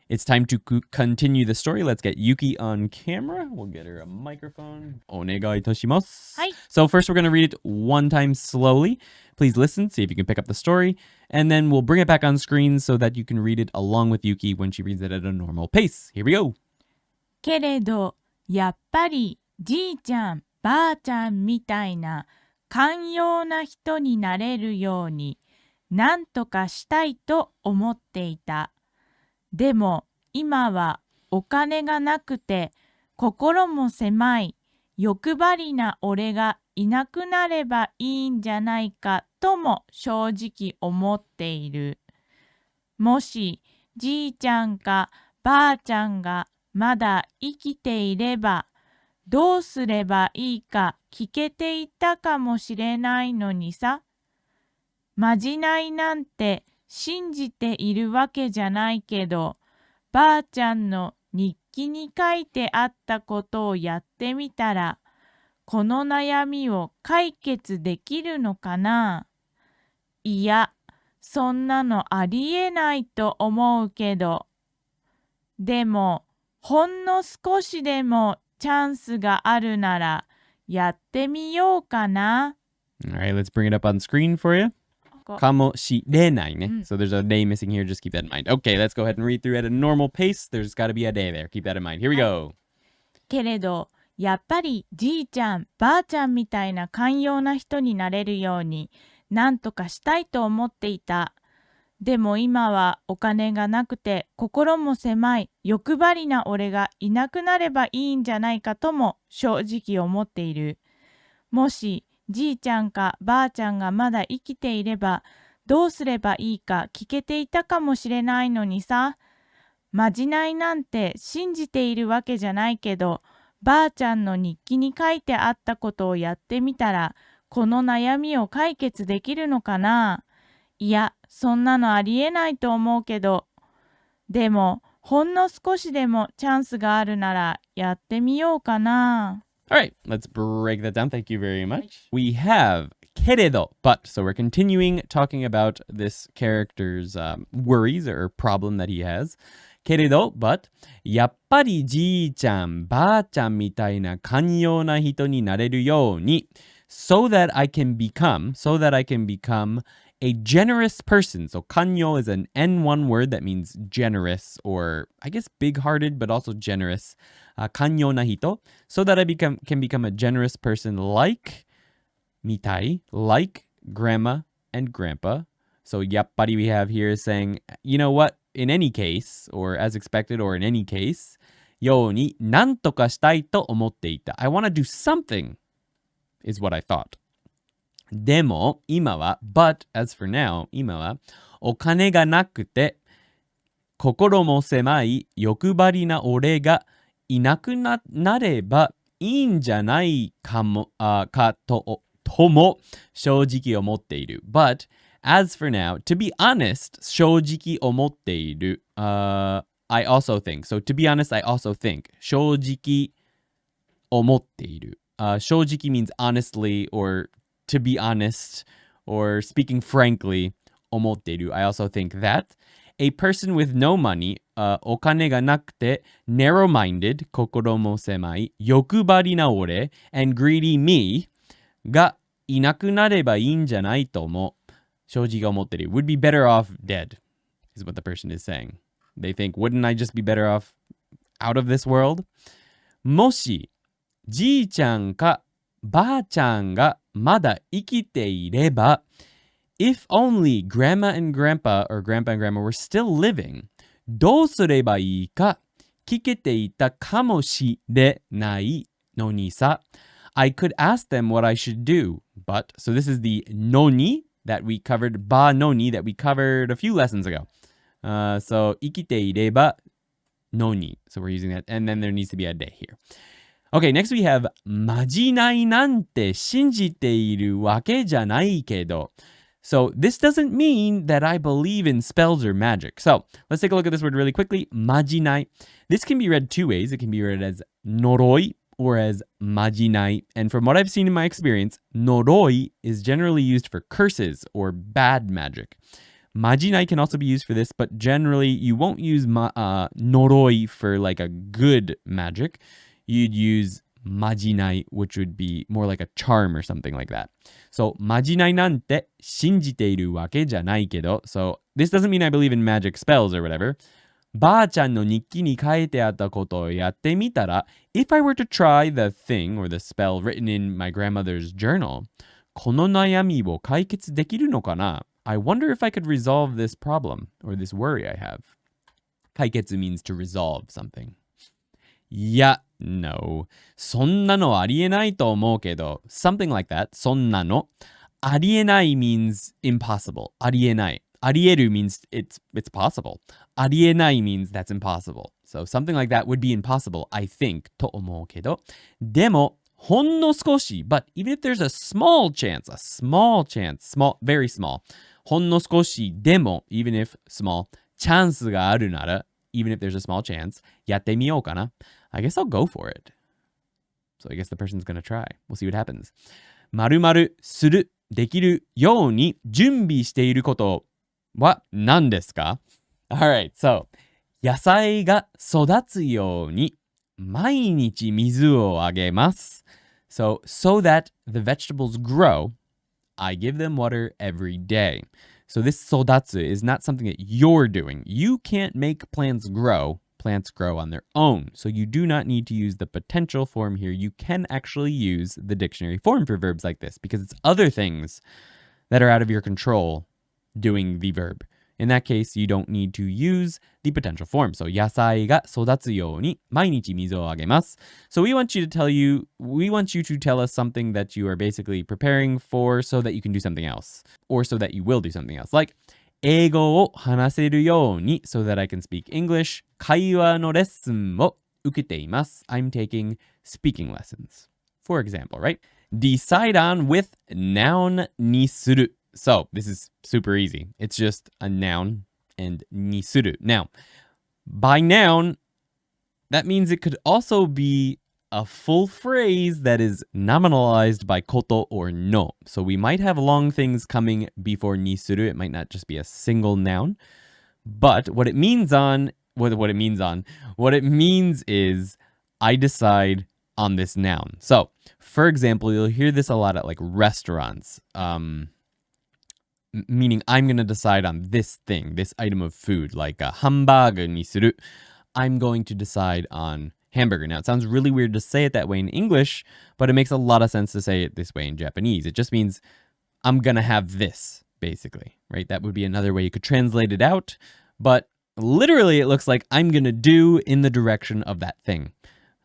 It's time to continue the story. Let's get Yuki on camera. We'll get her a microphone. お願いいたします. Hi. So first we're going to read it one time slowly. Please listen, see if you can pick up the story. And then we'll bring it back on screen so that you can read it along with Yuki when she reads it at a normal pace. Here we go. けれどやっぱりじいちゃんばあちゃんみたいな寛容な人になれるようになんとかしたいと思っていた。でも今はお金がなくて心も狭い欲張りな俺がいなくなればいいんじゃないかとも正直思っている。もしじいちゃんかばあちゃんがまだ生きていればどうすればいいか聞けていたかもしれないのにさ。まじないなんて信じているわけじゃないけど、ばあちゃんの日記に書いてあったことをやってみたら、この悩みを解決できるのかな？いや、そんなのありえないと思うけど。でも、ほんの少しでもチャンスがあるなら、やってみようかな。All right, let's bring it up on screen for you. かもしれないね. So there's a day missing here. Just keep that in mind. Okay, let's go ahead and read through at a normal pace. There's got to be a day there. Keep that in mind. Here we go. けれど、やっぱりじいちゃん、ばあちゃんみたいな寛容な人になれるように、なんとかしたいと思っていた。でも今はお金がなくて、心も狭い、欲張りな俺がいなくなればいいんじゃないかとも正直思っている。もし、じいちゃんかばあちゃんがまだ生きていればどうすればいいか聞けていたかもしれないのにさ。まじないなんて信じているわけじゃないけど、ばあちゃんの日記に書いてあったことをやってみたら、この悩みを解決できるのかな？いや、そんなのありえないと思うけど。でも、ほんの少しでもチャンスがあるならやってみようかな。All right, let's break that down. Thank you very much. We have keredo, but. So we're continuing talking about this character's worries or problem that he has. Keredo, but. やっぱりじいちゃん、ばあちゃんみたいな寛容な人になれるように。So that I can become a generous person. So kanyo is an N1 word that means generous or I guess big-hearted, but also generous. Kanyo na hito. So that I can become a generous person like mitai, like grandma and grandpa. So yappari we have here is saying, you know what, in any case, or as expected, or in any case, ようになんとかしたいと思っていた. I want to do something is what I thought. でも、今は、but as for now, 今は、お金がなくて、心も狭い欲張りな俺がいなく なればいいんじゃないかも、とも正直思っている。But, as for now, to be honest, 正直思っている。I also think. So, to be honest, I also think. 正直思っている。正直 means honestly or to be honest or speaking frankly, 思っている. I also think that a person with no money, お金がなくて narrow-minded, 心も狭い、欲張りな俺 and greedy me がいなくなればいいんじゃないと思う。正直思っている. Would be better off dead, is what the person is saying. They think, wouldn't I just be better off out of this world? もしじいちゃんかばあちゃんがまだ生きていれば if only grandma and grandpa or grandpa and grandma were still living どうすればいいか聞けていたかもしれないのにさ I could ask them what I should do but so this is the noni that we covered ba noni that we covered a few lessons ago so 生きていれば noni so we're using that and then there needs to be a de here Okay, next we have まじないなんて信じているわけじゃないけど So this doesn't mean that I believe in spells or magic. So let's take a look at this word really quickly. まじない This can be read two ways. It can be read as 呪い or as まじない And from what I've seen in my experience, 呪い is generally used for curses or bad magic. まじない can also be used for this, but generally you won't use 呪い for like a good magic. You'd use まじない which would be more like a charm or something like that. So まじないなんて信じているわけじゃないけど So this doesn't mean I believe in magic spells or whatever. ばあちゃんの日記に書いてあったことをやってみたら If I were to try the thing or the spell written in my grandmother's journal この悩みを解決できるのかな I wonder if I could resolve this problem or this worry I have. 解決 means to resolve something. いや No. そんなのありえないと思うけど Something like that. そんなのありえない means impossible. ありえない ありえる means it's possible. ありえない means that's impossible. So something like that would be impossible, I think, と思うけどでもほんの少し But even if there's a small chance, very small ほんの少しでも even if small チャンスがあるならEven if there's a small chance やってみようかなI guess I'll go for it. So I guess the person's gonna try. We'll see what happens. 〇〇する、できるように準備していることは何ですか Alright, so 野菜が育つように毎日水をあげます。So that the vegetables grow, I give them water every day. So this 育つ is not something that you're doing. You can't make plants grow. Plants grow on their own. So you do not need to use the potential form here. You can actually use the dictionary form for verbs like this because it's other things that are out of your control doing the verb. In that case, you don't need to use the potential form. So 野菜が育つように毎日水をあげます。So we want you to tell us something that you are basically preparing for so that you can do something else. Or so that you will do something else. Like 英語を話せるように so that I can speak English 会話のレッスンを受けています。I'm taking speaking lessons. For example, right? Decide on with noun にする. So, this is super easy. It's just a noun and にする. Now, by noun, that means it could also be a full phrase that is nominalized by koto or no. So we might have long things coming before ni suru. It might not just be a single noun. But what it means is I decide on this noun. So, for example, you'll hear this a lot at like restaurants. Meaning I'm going to decide on this thing, this item of food, like a hamburger ni suru. I'm going to decide on hamburger. Now, it sounds really weird to say it that way in English, but it makes a lot of sense to say it this way in Japanese. It just means I'm going to have this, basically, right? That would be another way you could translate it out, but literally it looks like I'm going to do in the direction of that thing.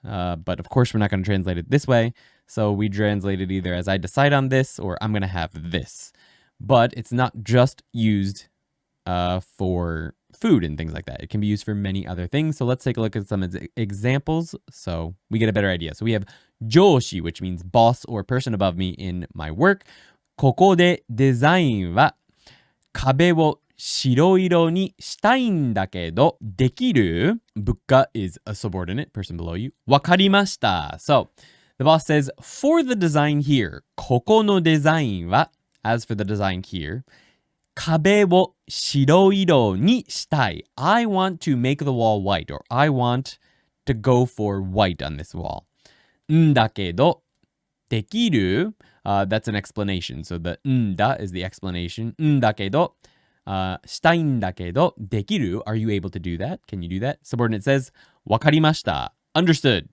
But of course, we're not going to translate it this way, so we translate it either as I decide on this or I'm going to have this. But it's not just used for food and things like that. It can be used for many other things. So let's take a look at some examples so we get a better idea. So we have 上司, which means boss or person above me in my work. ここでデザインは壁を白色にしたいんだけどできる? 部下 is a subordinate, person below you. わかりました. So the boss says, for the design here, ここのデザインは, as for the design here, 壁を白色にしたい. I want to make the wall white, or I want to go for white on this wall. んだけど、できる? That's an explanation. So the んだ is the explanation. んだけど、したいんだけど、できる? Are you able to do that? Can you do that? Subordinate says, わかりました. Understood.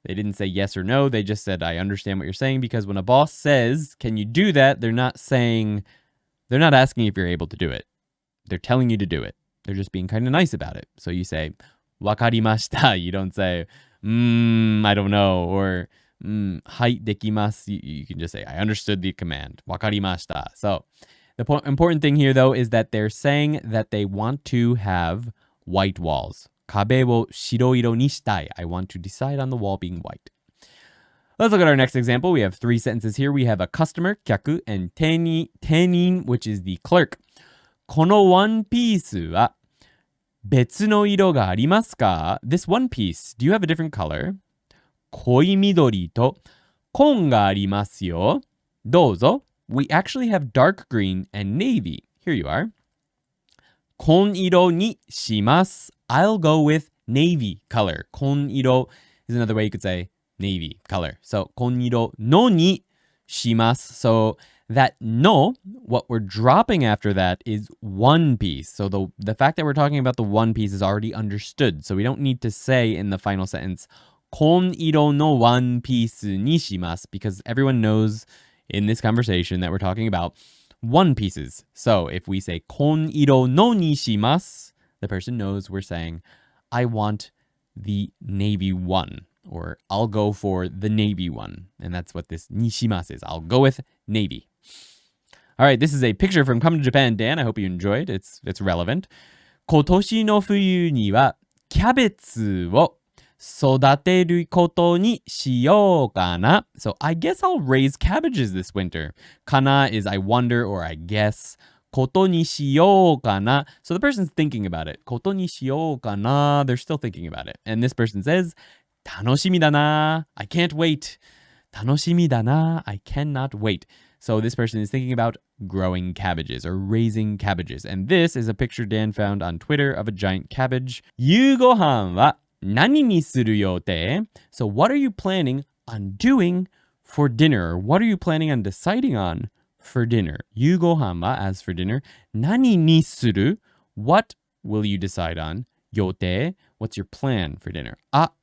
They didn't say yes or no. They just said, I understand what you're saying, because when a boss says, can you do that? They're not asking if you're able to do it. They're telling you to do it. They're just being kind of nice about it. So you say, わかりました. You don't say, I don't know, or はい、できます. You can just say, I understood the command. わかりました. So the important thing here, though, is that they're saying that they want to have white walls. 壁を白色にしたい. I want to decide on the wall being white. Let's look at our next example. We have 3 sentences here. We have a customer, 客, and 店員, which is the clerk. このワンピースは別の色がありますか? This one piece, do you have a different color? 濃い緑と紺がありますよ. どうぞ. We actually have dark green and navy. Here you are. 紺色にします. I'll go with navy color. 紺色 is another way you could say navy color. So 紺色のにします. So that no, what we're dropping after that is one piece. So the fact that we're talking about the one piece is already understood. So we don't need to say in the final sentence 紺色のワンピースにします, because everyone knows in this conversation that we're talking about one pieces. So if we say 紺色のにします, the person knows we're saying I want the navy one, or I'll go for the navy one. And that's what this にします is. I'll go with navy. All right, this is a picture from Come to Japan, Dan. I hope you enjoyed. It's relevant. 今年の冬にはキャベツを育てることにしようかな. So I guess I'll raise cabbages this winter. Kana is I wonder or I guess. ことにしようかな. So the person's thinking about it. ことにしようかな. They're still thinking about it. And this person says, 楽しみだな. I can't wait. 楽しみだな. I cannot wait. So this person is thinking about growing cabbages or raising cabbages. And this is a picture Dan found on Twitter of a giant cabbage. 夕ご飯は何にする予定? So what are you planning on doing for dinner? Or what are you planning on deciding on for dinner? 夕ご飯は as for dinner. 何にする? What will you decide on? 予定? What's your plan for dinner? あ、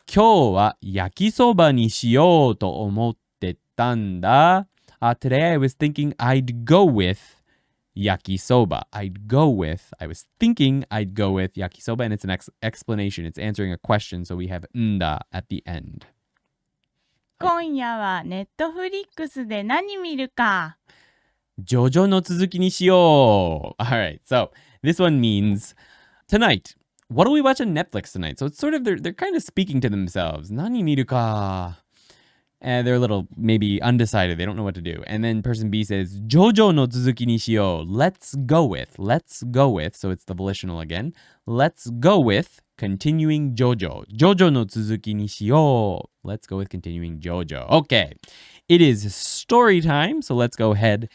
今日は焼きそばにしようと思ってたんだ. Today I was thinking I'd go with yakisoba. I was thinking I'd go with yakisoba, and it's an explanation. It's answering a question, so we have nda at the end. 今夜はネットフリックスで何見るか? ジョジョの続きにしよう. All right, so this one means tonight what do we watch on Netflix tonight? So it's sort of, they're kind of speaking to themselves. 何見るか? And they're a little maybe undecided. They don't know what to do. And then person B says, ジョジョの続きにしよう. Let's go with. So it's the volitional again. Let's go with continuing JoJo. ジョジョの続きにしよう. Let's go with continuing JoJo. Okay. It is story time. So let's go ahead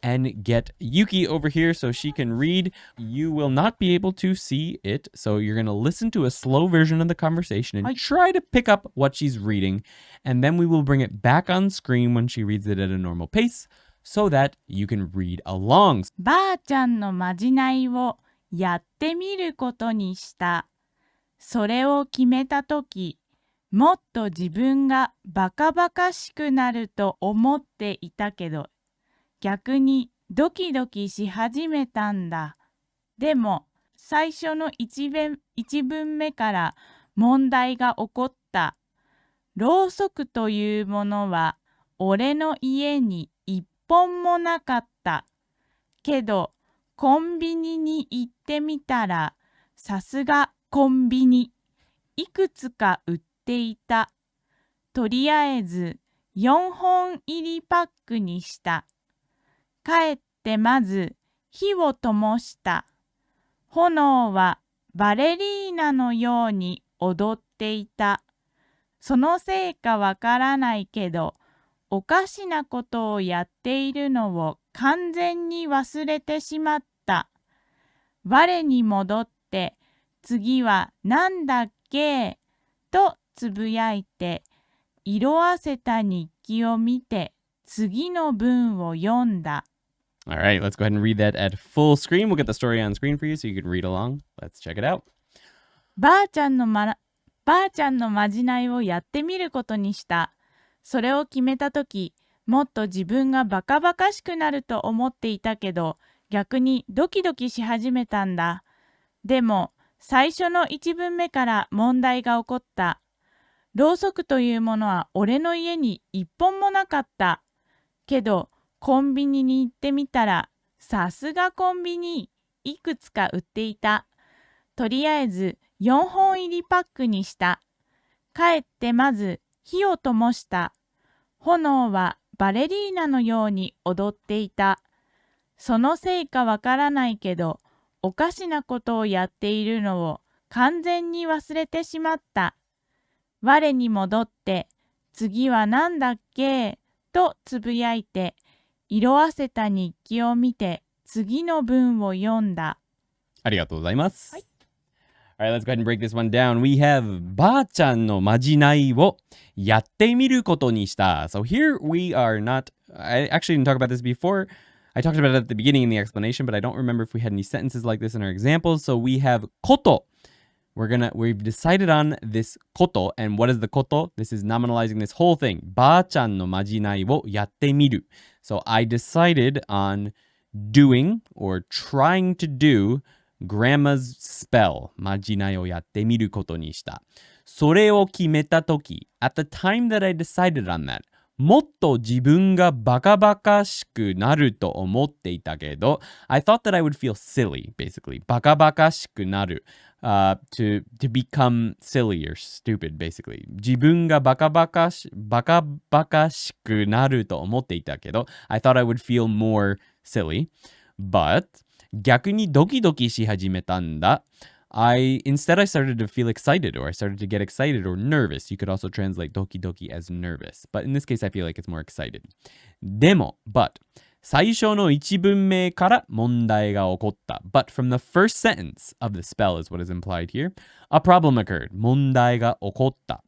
and get Yuki over here so she can read. You will not be able to see it, so you're going to listen to a slow version of the conversation and try to pick up what she's reading, and then we will bring it back on screen when she reads it at a normal pace so that you can read along. ばあちゃんのまじないをやってみることにした。それを決めたとき、もっと自分がバカバカしくなると思っていたけど、逆にドキドキし始めたんだ。でも最初の一文目から問題が起こった。ろうそくというものは俺の家に一本もなかった。けどコンビニに行ってみたら、さすがコンビニ。いくつか売っていた。とりあえず4本入りパックにした。帰ってまず火を灯した。炎はバレリーナのように踊っていた。そのせいかわからないけど、おかしなことをやっているのを完全に忘れてしまった。我に戻って、次はなんだっけとつぶやいて、色あせた日記を見て、次の文を読んだ。All right, let's go ahead and read that at full screen. We'll get the story on screen for you so you can read along. Let's check it out. ばあちゃんのまじないをやってみることにした。それを決めたとき、もっと自分がバカバカしくなると思っていたけど、逆にドキドキし始めたんだ。でも、最初の一文目から問題が起こった。ろうそくというものは俺の家に一本もなかった。けど、コンビニに行ってみたら、さすがコンビニ、いくつか売っていた。とりあえず4本入りパックにした。帰ってまず火を灯した。炎はバレリーナのように踊っていた。そのせいかわからないけど、おかしなことをやっているのを完全に忘れてしまった。我に戻って、次はなんだっけとつぶやいて、色あせた日記を見て次の文を読んだ。ありがとうございます。はい。All right, let's go ahead and break this one down. We have ばあちゃんのまじないをやってみることにした。So here we are not, I actually didn't talk about this before. I talked about it at the beginning in the explanation, but I don't remember if we had any sentences like this in our examples. So we have こと。We've decided on this こと. And what is the こと? This is nominalizing this whole thing. ばあちゃんのまじないをやってみる. So I decided on doing or trying to do grandma's spell. まじないをやってみることにした。それを決めたとき, at the time that I decided on that, もっと自分がバカバカしくなると思っていたけど, I thought that I would feel silly, basically. バカバカしくなる. To become silly or stupid, basically. 自分がバカバカしくなると思っていたけど, I thought I would feel more silly. But, 逆にドキドキし始めたんだ. Instead I started to feel excited, or I started to get excited or nervous. You could also translate doki doki as nervous. But in this case, I feel like it's more excited. でも, but, 最初の一文目から問題が起こった。But from the first sentence of the spell is what is implied here. A problem occurred. 問題が起こった。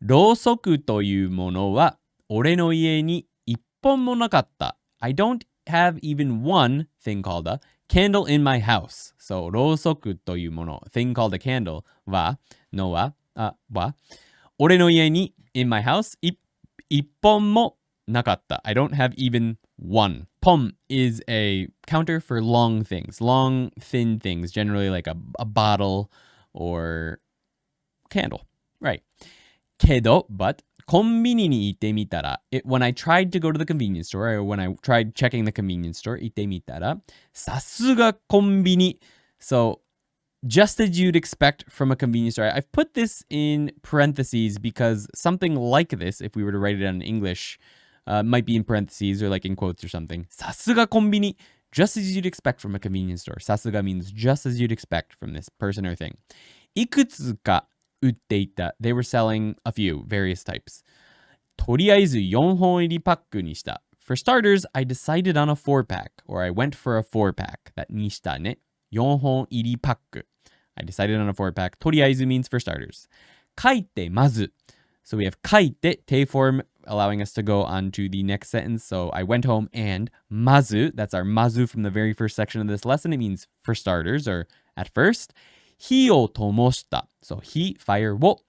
ろうそくというものは俺の家に一本もなかった。I don't have even one thing called a candle in my house. So, ろうそくというもの thing called a candle は俺の家に in my house 一本もなかった. I don't have even one. Pom is a counter for long things. Long, thin things. Generally like a bottle or candle. Right. けど, but, コンビニに行ってみたら, when I tried to go to the convenience store, or when I tried checking the convenience store, 行ってみたら, さすがコンビニ. So, just as you'd expect from a convenience store. I've put this in parentheses because something like this, if we were to write it in English, might be in parentheses or like in quotes or something. さすがコンビニ just as you'd expect from a convenience store. さすが means just as you'd expect from this person or thing. いくつか売っていた. They were selling a few, various types. とりあえず4本入りパックにした. For starters, I decided on a 4-pack, or I went for a 4-pack. That にしたね. 4本入りパック. I decided on a 4-pack. とりあえず means for starters. 書いてまず. So we have 書いて, te form, allowing us to go on to the next sentence. So I went home and まず, that's our まず from the very first section of this lesson. It means for starters or at first. 火を灯した. So 火, fire, を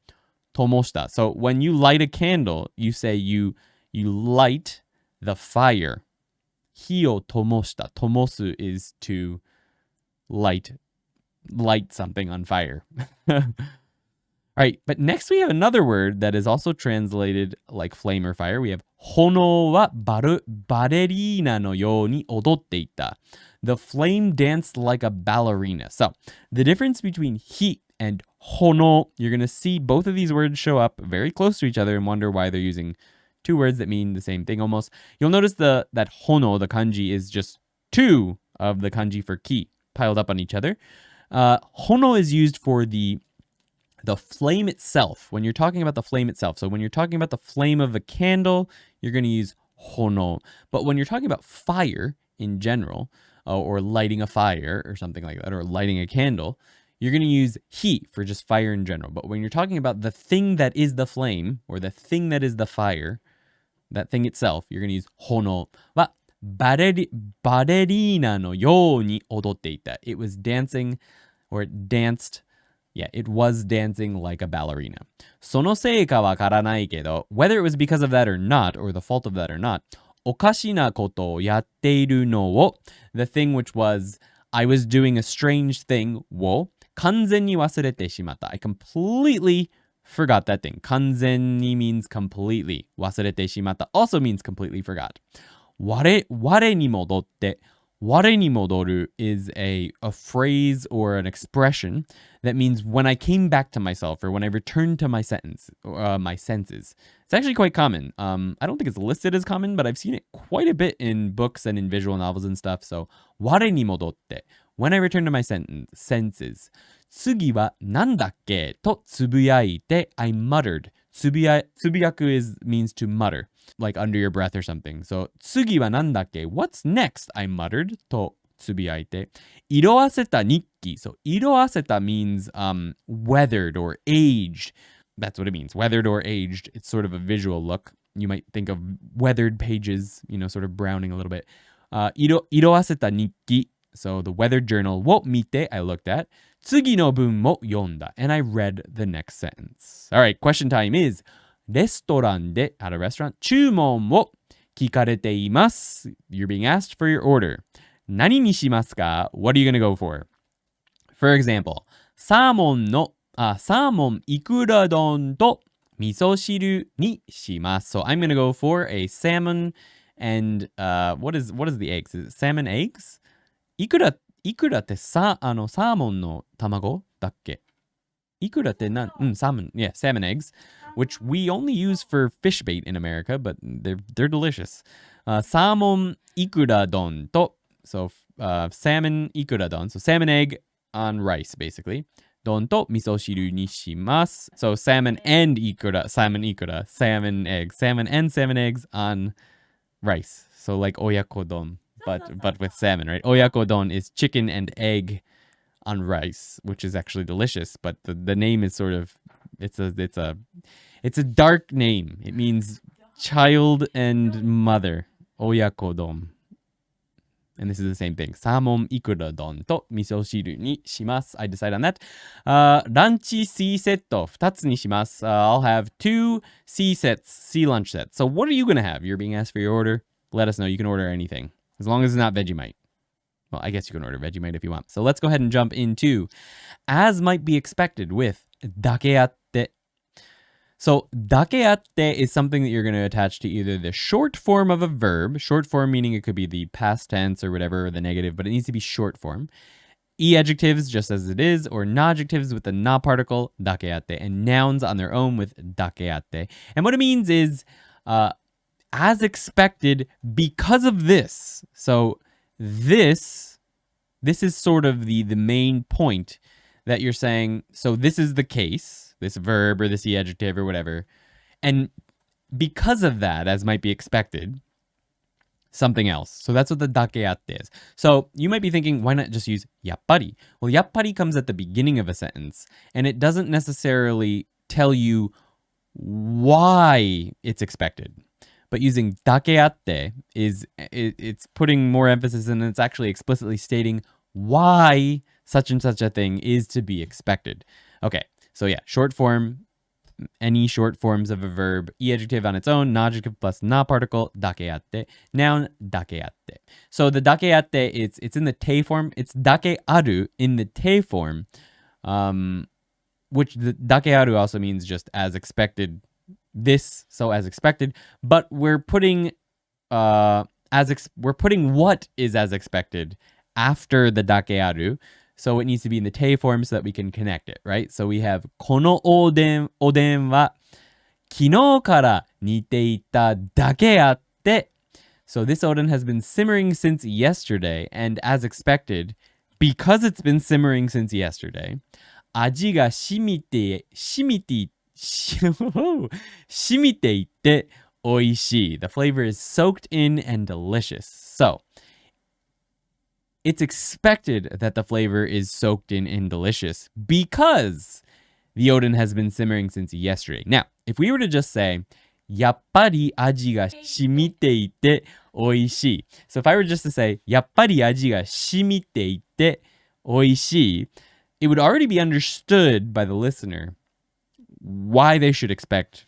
灯した. So when you light a candle, you say you light the fire. 火を灯した. 灯す is to light something on fire. All right, but next we have another word that is also translated like flame or fire. We have 炎はバレリーナのように踊っていた. The flame danced like a ballerina. So the difference between 火 and 炎, you're going to see both of these words show up very close to each other and wonder why they're using two words that mean the same thing almost. You'll notice that 炎, the kanji, is just two of the kanji for ki piled up on each other. 炎 is used for the flame itself, when you're talking about the flame itself. So when you're talking about the flame of a candle, you're going to use 炎. But when you're talking about fire in general, or lighting a fire or something like that, or lighting a candle, you're going to use 火 for just fire in general. But when you're talking about the thing that is the flame, or the thing that is the fire, that thing itself, you're going to use 炎はバレリーナのように踊っていた. It was dancing, or it danced. Yeah, it was dancing like a ballerina. そのせいかわからないけど, whether it was because of that or not, or the fault of that or not, おかしなことをやっているのを, the thing which was, I was doing a strange thing を完全に忘れてしまった. I completely forgot that thing. 完全に means completely. 忘れてしまった also means completely forgot. 我に戻って, 我に戻る is a phrase or an expression that means when I came back to myself or when I returned to my senses. It's actually quite common. I don't think it's listed as common, but I've seen it quite a bit in books and in visual novels and stuff. So, 我に戻って, when I return to my senses. 次はなんだっけとつぶやいて I muttered. つぶやく means to mutter, like under your breath or something. So 次はなんだっけ What's next? I muttered とつぶやいて色あせた日記. So 色あせた means weathered or aged. That's what it means. Weathered or aged. It's sort of a visual look. You might think of weathered pages, sort of browning a little bit. 色あせた日記. So the weathered journal を見て I looked at. 次の文も読んだ and I read the next sentence. Alright, question time is レストランで at a restaurant 注文を聞かれています. You're being asked for your order. 何にしますか? What are you going to go for? For example, サーモンいくら丼と味噌汁にします. So I'm going to go for a salmon and what is the eggs? Is it salmon eggs? いくらってサーモンの卵だっけ? いくらってsalmon. Yeah, salmon eggs, which we only use for fish bait in America, but they're delicious. サーモンいくら丼と so salmon いくら丼. So salmon egg on rice, basically. 丼と味噌汁にします. So salmon and いくら, salmon eggs, salmon and salmon eggs on rice. So like 親子丼. But with salmon, right? Oyakodon is chicken and egg on rice, which is actually delicious. But the name is sort of it's a dark name. It means child and mother. Oyakodon. And this is the same thing. Salmon ikura don to misoshiru ni shimasu. I decide on that. Lunch C set 2つにします. I'll have 2 C lunch sets. So what are you going to have? You're being asked for your order. Let us know. You can order anything. As long as it's not Vegemite. Well, I guess you can order Vegemite if you want. So let's go ahead and jump into, as might be expected, with だけあって. So だけあって is something that you're going to attach to either the short form of a verb, short form meaning it could be the past tense or whatever, or the negative, but it needs to be short form. E-adjectives just as it is, or non-adjectives with the na particle, dakeatte, and nouns on their own with dakeatte. And what it means is, as expected, because of this. So this is sort of the main point that you're saying, so this is the case, this verb or this e-adjective or whatever, and because of that, as might be expected, something else. So that's what the dakeatte is. So you might be thinking, why not just use yappari? Well, yappari comes at the beginning of a sentence, and it doesn't necessarily tell you why it's expected. But using dakeatte it's putting more emphasis, and it's actually explicitly stating why such and such a thing is to be expected. Okay, so yeah, short form, any short forms of a verb, e-adjective on its own, non-adjective plus na particle, dakeatte, noun, dakeatte. So the dakeatte, it's in the te form, it's dakearu in the te form, which the dakearu also means just as expected, so as expected, but we're putting we're putting what is as expected after the dakearu, so it needs to be in the te form so that we can connect it, right? So we have このおでんは昨日から煮ていただけあって. So this oden has been simmering since yesterday, and as expected, because it's been simmering since yesterday, 味が染みていておいしい. The flavor is soaked in and delicious. So it's expected that the flavor is soaked in and delicious because the oden has been simmering since yesterday. Now, if we were to just say, やっぱり味が染みていておいしい. So if I were just to say, やっぱり味が染みていておいしい, it would already be understood by the listener why they should expect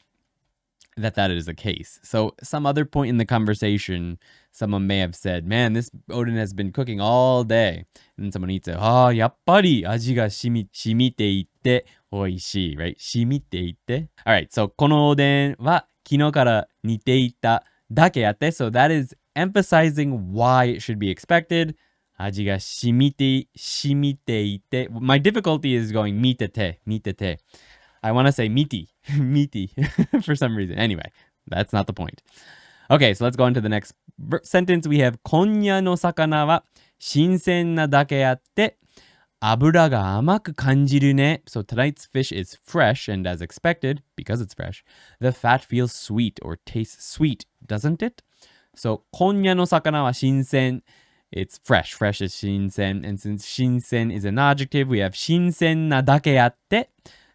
that is the case. So some other point in the conversation, someone may have said, man, this oden has been cooking all day. And then someone eats it. やっぱり味が染みていておいしい, right? 染みていて. Alright, so このおでんは昨日から煮ていただけあって. So that is emphasizing why it should be expected. 味が染みていて. My difficulty is going 見てて. I want to say miti for some reason. Anyway, that's not the point. Okay, so let's go on to the next sentence. We have 今夜の魚は新鮮なだけあって油が甘く感じるね. So tonight's fish is fresh, and as expected, because it's fresh, the fat feels sweet or tastes sweet, doesn't it? So 今夜の魚は新鮮. It's fresh. Fresh is 新鮮. And since 新鮮 is an adjective, we have 新鮮なだけあって.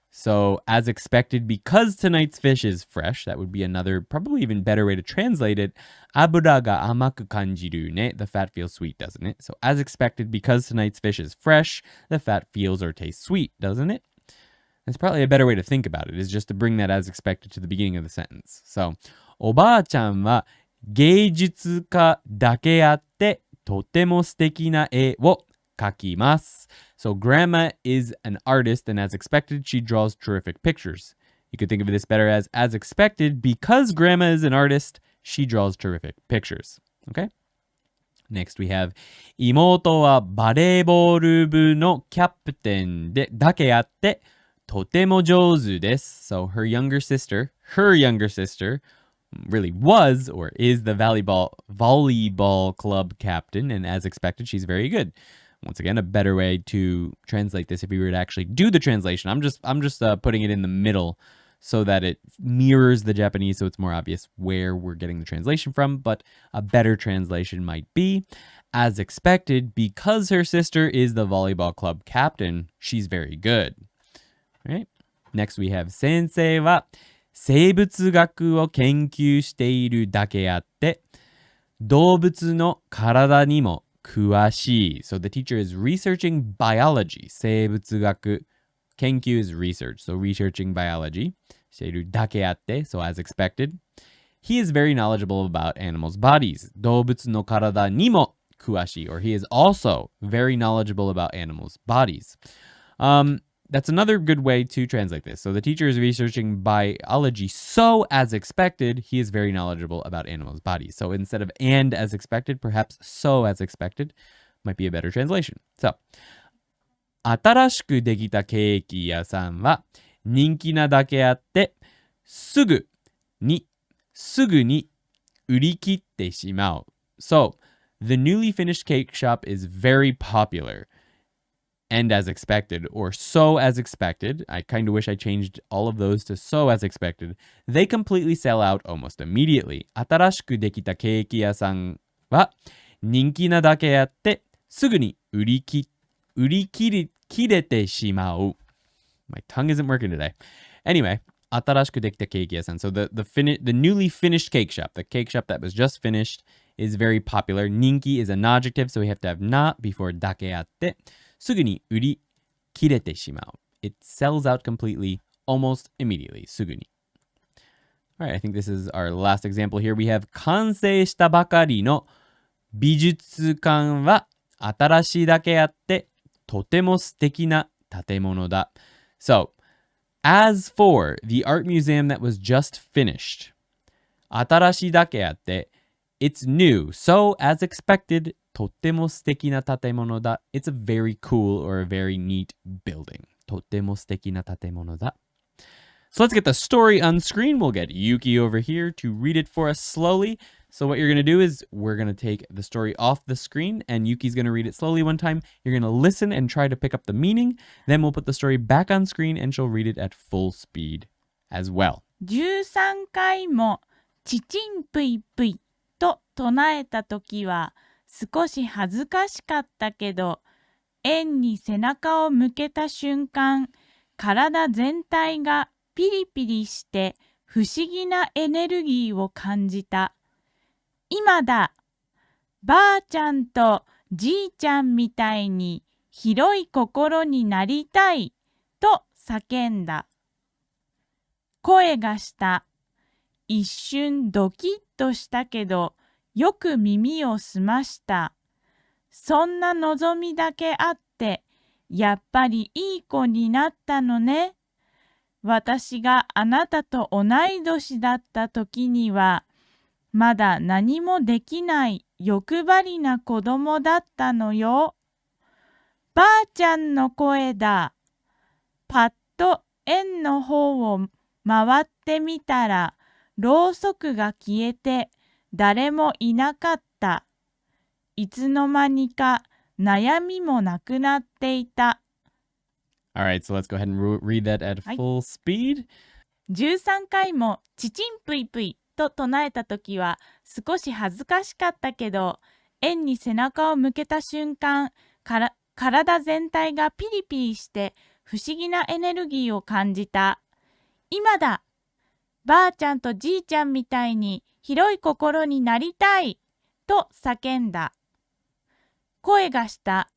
So, as expected, because tonight's fish is fresh, that would be another, probably even better way to translate it. 油が甘く感じるね. The fat feels sweet, doesn't it? So, as expected, because tonight's fish is fresh, the fat feels or tastes sweet, doesn't it? That's probably a better way to think about it, is just to bring that as expected to the beginning of the sentence. So, おばあちゃんは芸術家だけあってとても素敵な絵を描きます. So grandma is an artist, and as expected, she draws terrific pictures. You could think of this better as expected, because grandma is an artist, she draws terrific pictures. Okay? Next we have 妹はバレーボール部のキャプテンでだけあってとても上手です. So her younger sister really was or is the volleyball club captain, and as expected, she's very good. Once again, a better way to translate this if we were to actually do the translation. I'm just putting it in the middle so that it mirrors the Japanese, so it's more obvious where we're getting the translation from. But a better translation might be, as expected, because her sister is the volleyball club captain, she's very good. All right. Next we have 先生は生物学を研究しているだけあって動物の体にも詳しい. So the teacher is researching biology. 生物学. 研究 is research. So researching biology. しているだけあって. So as expected. He is very knowledgeable about animals' bodies. 動物の体にも詳しい. Or he is also very knowledgeable about animals' bodies. That's another good way to translate this. So the teacher is researching biology. So as expected, he is very knowledgeable about animals' bodies. So instead of and as expected, perhaps so as expected might be a better translation. So 新しくできたケーキ屋さんは人気なだけあってすぐに売り切ってしまう。So, the newly finished cake shop is very popular. And as expected, or so as expected. I kind of wish I changed all of those to so as expected. They completely sell out almost immediately. 新しくできたケーキ屋さんは人気なだけあってすぐに売り切れてしまう。My tongue isn't working today. Anyway, 新しくできたケーキ屋さん. So the newly finished cake shop, the cake shop that was just finished, is very popular. 人気 is an adjective, so we have to have not before だけあって。すぐに売り切れてしまう. It sells out completely, almost immediately. すぐに. Alright, I think this is our last example here. We have 完成したばかりの美術館は新しいだけあってとても素敵な建物だ. So, as for the art museum that was just finished, 新しいだけあって it's new, so as expected, とっても素敵な建物だ. It's a very cool or a very neat building. とっても素敵な建物だ. So let's get the story on screen. We'll get Yuki over here to read it for us slowly. So what you're going to do is we're going to take the story off the screen and Yuki's going to read it slowly one time. You're going to listen and try to pick up the meaning. Then we'll put the story back on screen and she'll read it at full speed as well. 13回もちちんぷいぷいと唱えたときは少し恥ずかしかったけど、円に背中を向けた瞬間、体全体がピリピリして不思議なエネルギーを感じた。今だ、ばあちゃんとじいちゃんみたいに広い心になりたいと叫んだ。声がした。一瞬ドキッとしたけど、よく耳を澄ました。そんな望みだけあって、やっぱりいい子になったのね。私があなたと同い年だった時には、まだ何もできない欲張りな子供だったのよ。ばあちゃんの声だ。パッと円の方を回ってみたら、ろうそくが消えて、誰もいなかった。いつの間にか悩みもなくなっていた。Alright, so let's go ahead and read that at full speed. 13回もちちんぷいぷいと唱えたときは少し恥ずかしかったけど、円に背中を向けた瞬間、体全体がピリピリして不思議なエネルギーを感じた。今だ、ばあちゃんとじいちゃんみたいに広い心になりたいと叫んだ。声がした。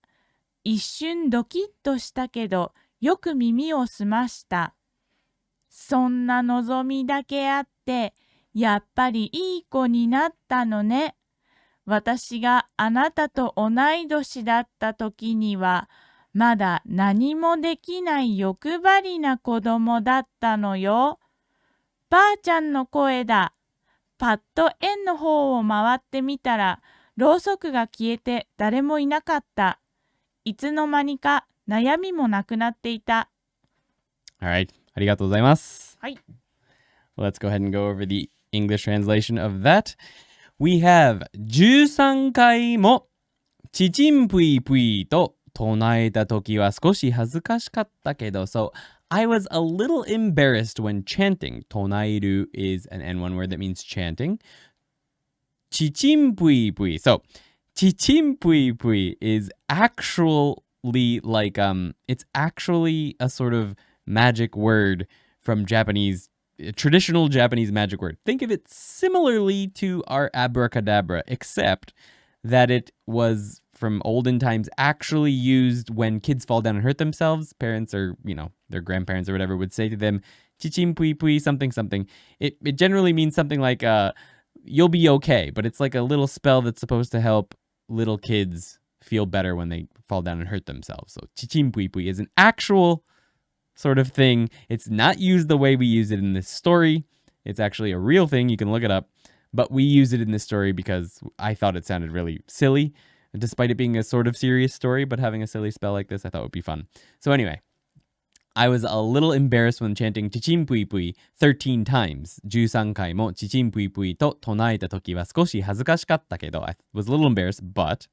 一瞬ドキッとしたけど、よく耳を澄ました。そんな望みだけあって、やっぱりいい子になったのね。私があなたと同い年だった時には、まだ何もできない欲張りな子供だったのよ。ばあちゃんの声だ。パッと円の方を回ってみたら、ろうそくが消えて誰もいなかった。いつの間にか悩みもなくなっていた。Alright, ありがとうございます。はい。Let's go ahead and go over the English translation of that. We have 13回もちちんぷいぷいと唱えたときは少し恥ずかしかったけど、So I was a little embarrassed when chanting. 唱える is an N1 word that means chanting. ちちんぷいぷい. So ちちんぷいぷい is actually like it's actually a sort of magic word from Japanese, traditional Japanese magic word. Think of it similarly to our abracadabra, except that it was from olden times actually used when kids fall down and hurt themselves. Parents or, their grandparents or whatever would say to them, chichim pui pui, something, something. It generally means something like, you'll be okay, but it's like a little spell that's supposed to help little kids feel better when they fall down and hurt themselves. So chichim pui pui is an actual sort of thing. It's not used the way we use it in this story. It's actually a real thing. You can look it up. But we use it in this story because I thought it sounded really silly. Despite it being a sort of serious story, but having a silly spell like this, I thought would be fun. So anyway, I was a little embarrassed when chanting chichimpui 13 times. 13回もchichimpuiと唱えた時は少し恥ずかしかったけど、I was a little embarrassed, but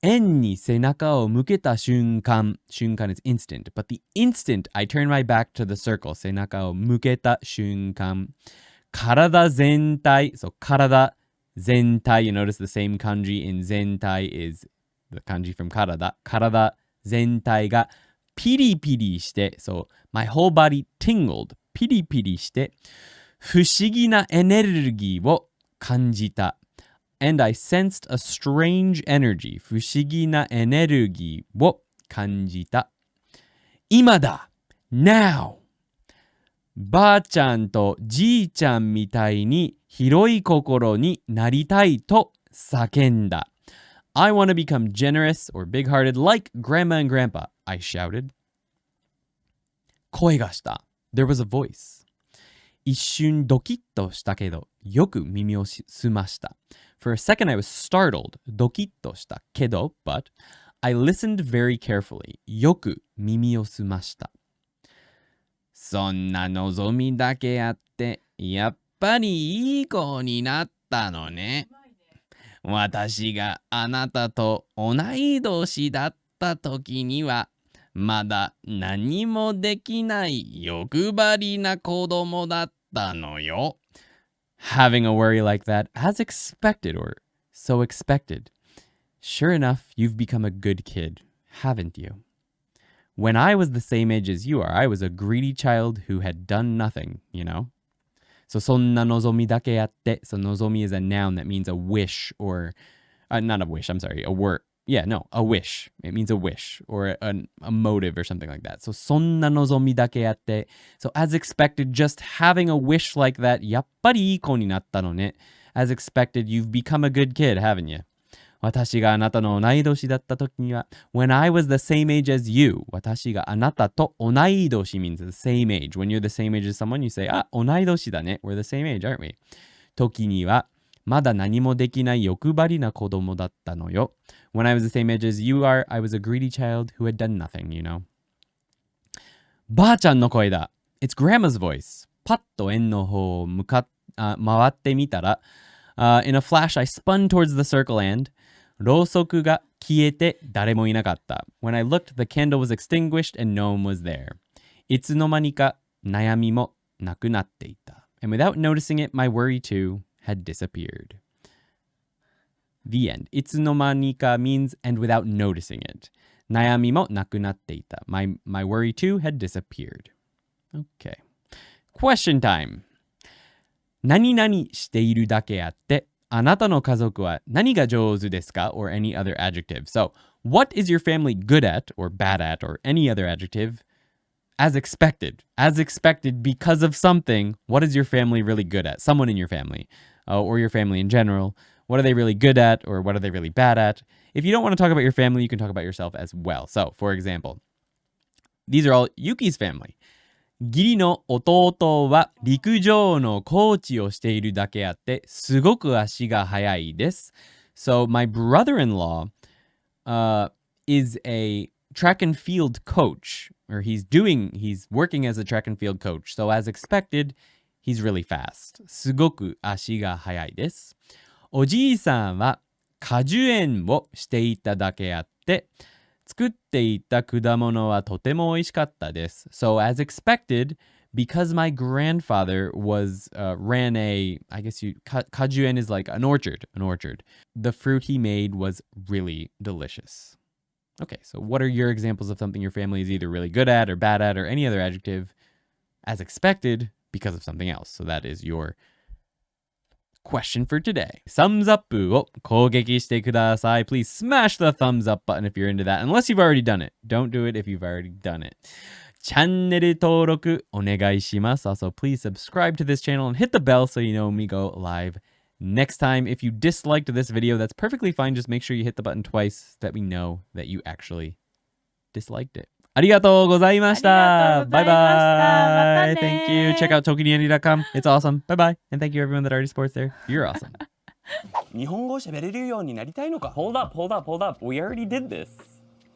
円に背中を向けた瞬間 is instant, but the instant I turn my back to the circle, 背中を向けた瞬間、体全体、so 体全体, you notice the same kanji in 全体 is the kanji from 体全体がピリピリして、so my whole body tingled, ピリピリして、不思議なエネルギーを感じた。And I sensed a strange energy, 不思議なエネルギーを感じた。今だ !Now! ばあちゃんとじいちゃんみたいに広い心になりたいと叫んだ。I want to become generous or big-hearted like Grandma and Grandpa, I shouted. 声がした。There was a voice. 一瞬ドキッとしたけど、よく耳を澄ました。For a second I was startled. ドキッとしたけど、but I listened very carefully. よく耳を澄ました。そんな望みだけあって、やっぱりいい子になったのね。私があなたと同い年だった時には、まだ何もできない欲張りな子供だったのよ。Having a worry like that, as expected or so expected. Sure enough, you've become a good kid, haven't you? When I was the same age as you are, I was a greedy child who had done nothing, you know? So そんな望みだけあって、so 望み is a noun that means a wish or, not a wish, I'm sorry, a word. Yeah, no, a wish. It means a wish or a motive or something like that. So そんな望みだけあって, so as expected, just having a wish like that, やっぱりいい子になったのね. As expected, you've become a good kid, haven't you? 私があなたの同い年だった時には When I was the same age as you 私があなたと同い年 means the same age. When you're the same age as someone, you say, あ、同い年だね. We're the same age, aren't we? 時にはまだ何もできない欲張りな子供だったのよ. When I was the same age as you are, I was a greedy child who had done nothing, you know. ばあちゃんの声だ. It's Grandma's voice. パッと円の方を回ってみたら、in a flash, I spun towards the circle and ろうそくが消えて誰もいなかった。When I looked, the candle was extinguished and no one was there. いつの間にか悩みもなくなっていた。And without noticing it, my worry too had disappeared. The end. いつの間にか means and without noticing it. 悩みもなくなっていた。My worry too had disappeared. Okay. Question time. 何々しているだけあって、あなたの家族は何が上手ですか or any other adjective. So, what is your family good at or bad at or any other adjective? As expected. As expected because of something, what is your family really good at? Someone in your family or your family in general. What are they really good at or what are they really bad at? If you don't want to talk about your family, you can talk about yourself as well. So, for example, these are all Yuki's family. 義理の弟は陸上のコーチをしているだけあってすごく足が速いです。So my brother-in-law is a track and field coach, or he's working as a track and field coach. So as expected, he's really fast. すごく足が速いです。おじいさんは果樹園をしていただけあって作っていた果物はとても美味しかったです。So as expected, because my grandfather ran I guess kajuen is like an orchard. The fruit he made was really delicious. Okay, so what are your examples of something your family is either really good at or bad at or any other adjective as expected because of something else? So that is your question for today. Thumbs up を攻撃してください. Please smash the thumbs up button if you're into that, unless you've already done it. Don't do it if you've already done it. チャンネル登録お願いします. Also, please subscribe to this channel and hit the bell so you know when we go live next time. If you disliked this video, that's perfectly fine. Just make sure you hit the button twice so that we know that you actually disliked it. ありがとうございました. Bye bye. Thank you. Check out ToKiniAndy.com. It's awesome. Bye bye. And thank you everyone that already supports there. You're awesome. 日本語を喋れるようになりたいのか Hold up. We already did this.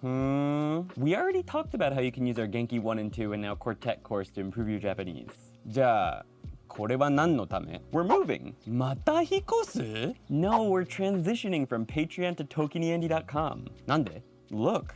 We already talked about how you can use our Genki 1 and 2 and now Quartet course to improve your Japanese. じゃあ、これは何のため We're moving. また引っ越す No, we're transitioning from Patreon to ToKiniAndy.com. なんで Look.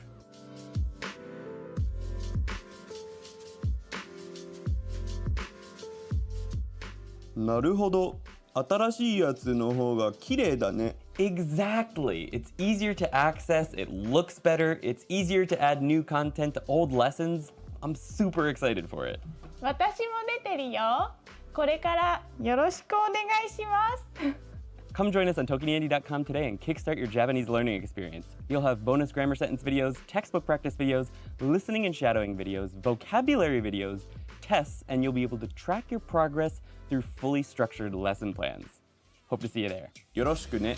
なるほど。新しいやつの方が綺麗だね。Exactly. It's easier to access, it looks better, it's easier to add new content to old lessons. I'm super excited for it. 私も出てるよ。これからよろしくお願いします。Come join us on ToKiniAndy.com today and kickstart your Japanese learning experience. You'll have bonus grammar sentence videos, textbook practice videos, listening and shadowing videos, vocabulary videos, tests, and you'll be able to track your progress through fully structured lesson plans. Hope to see you there. よろしくね。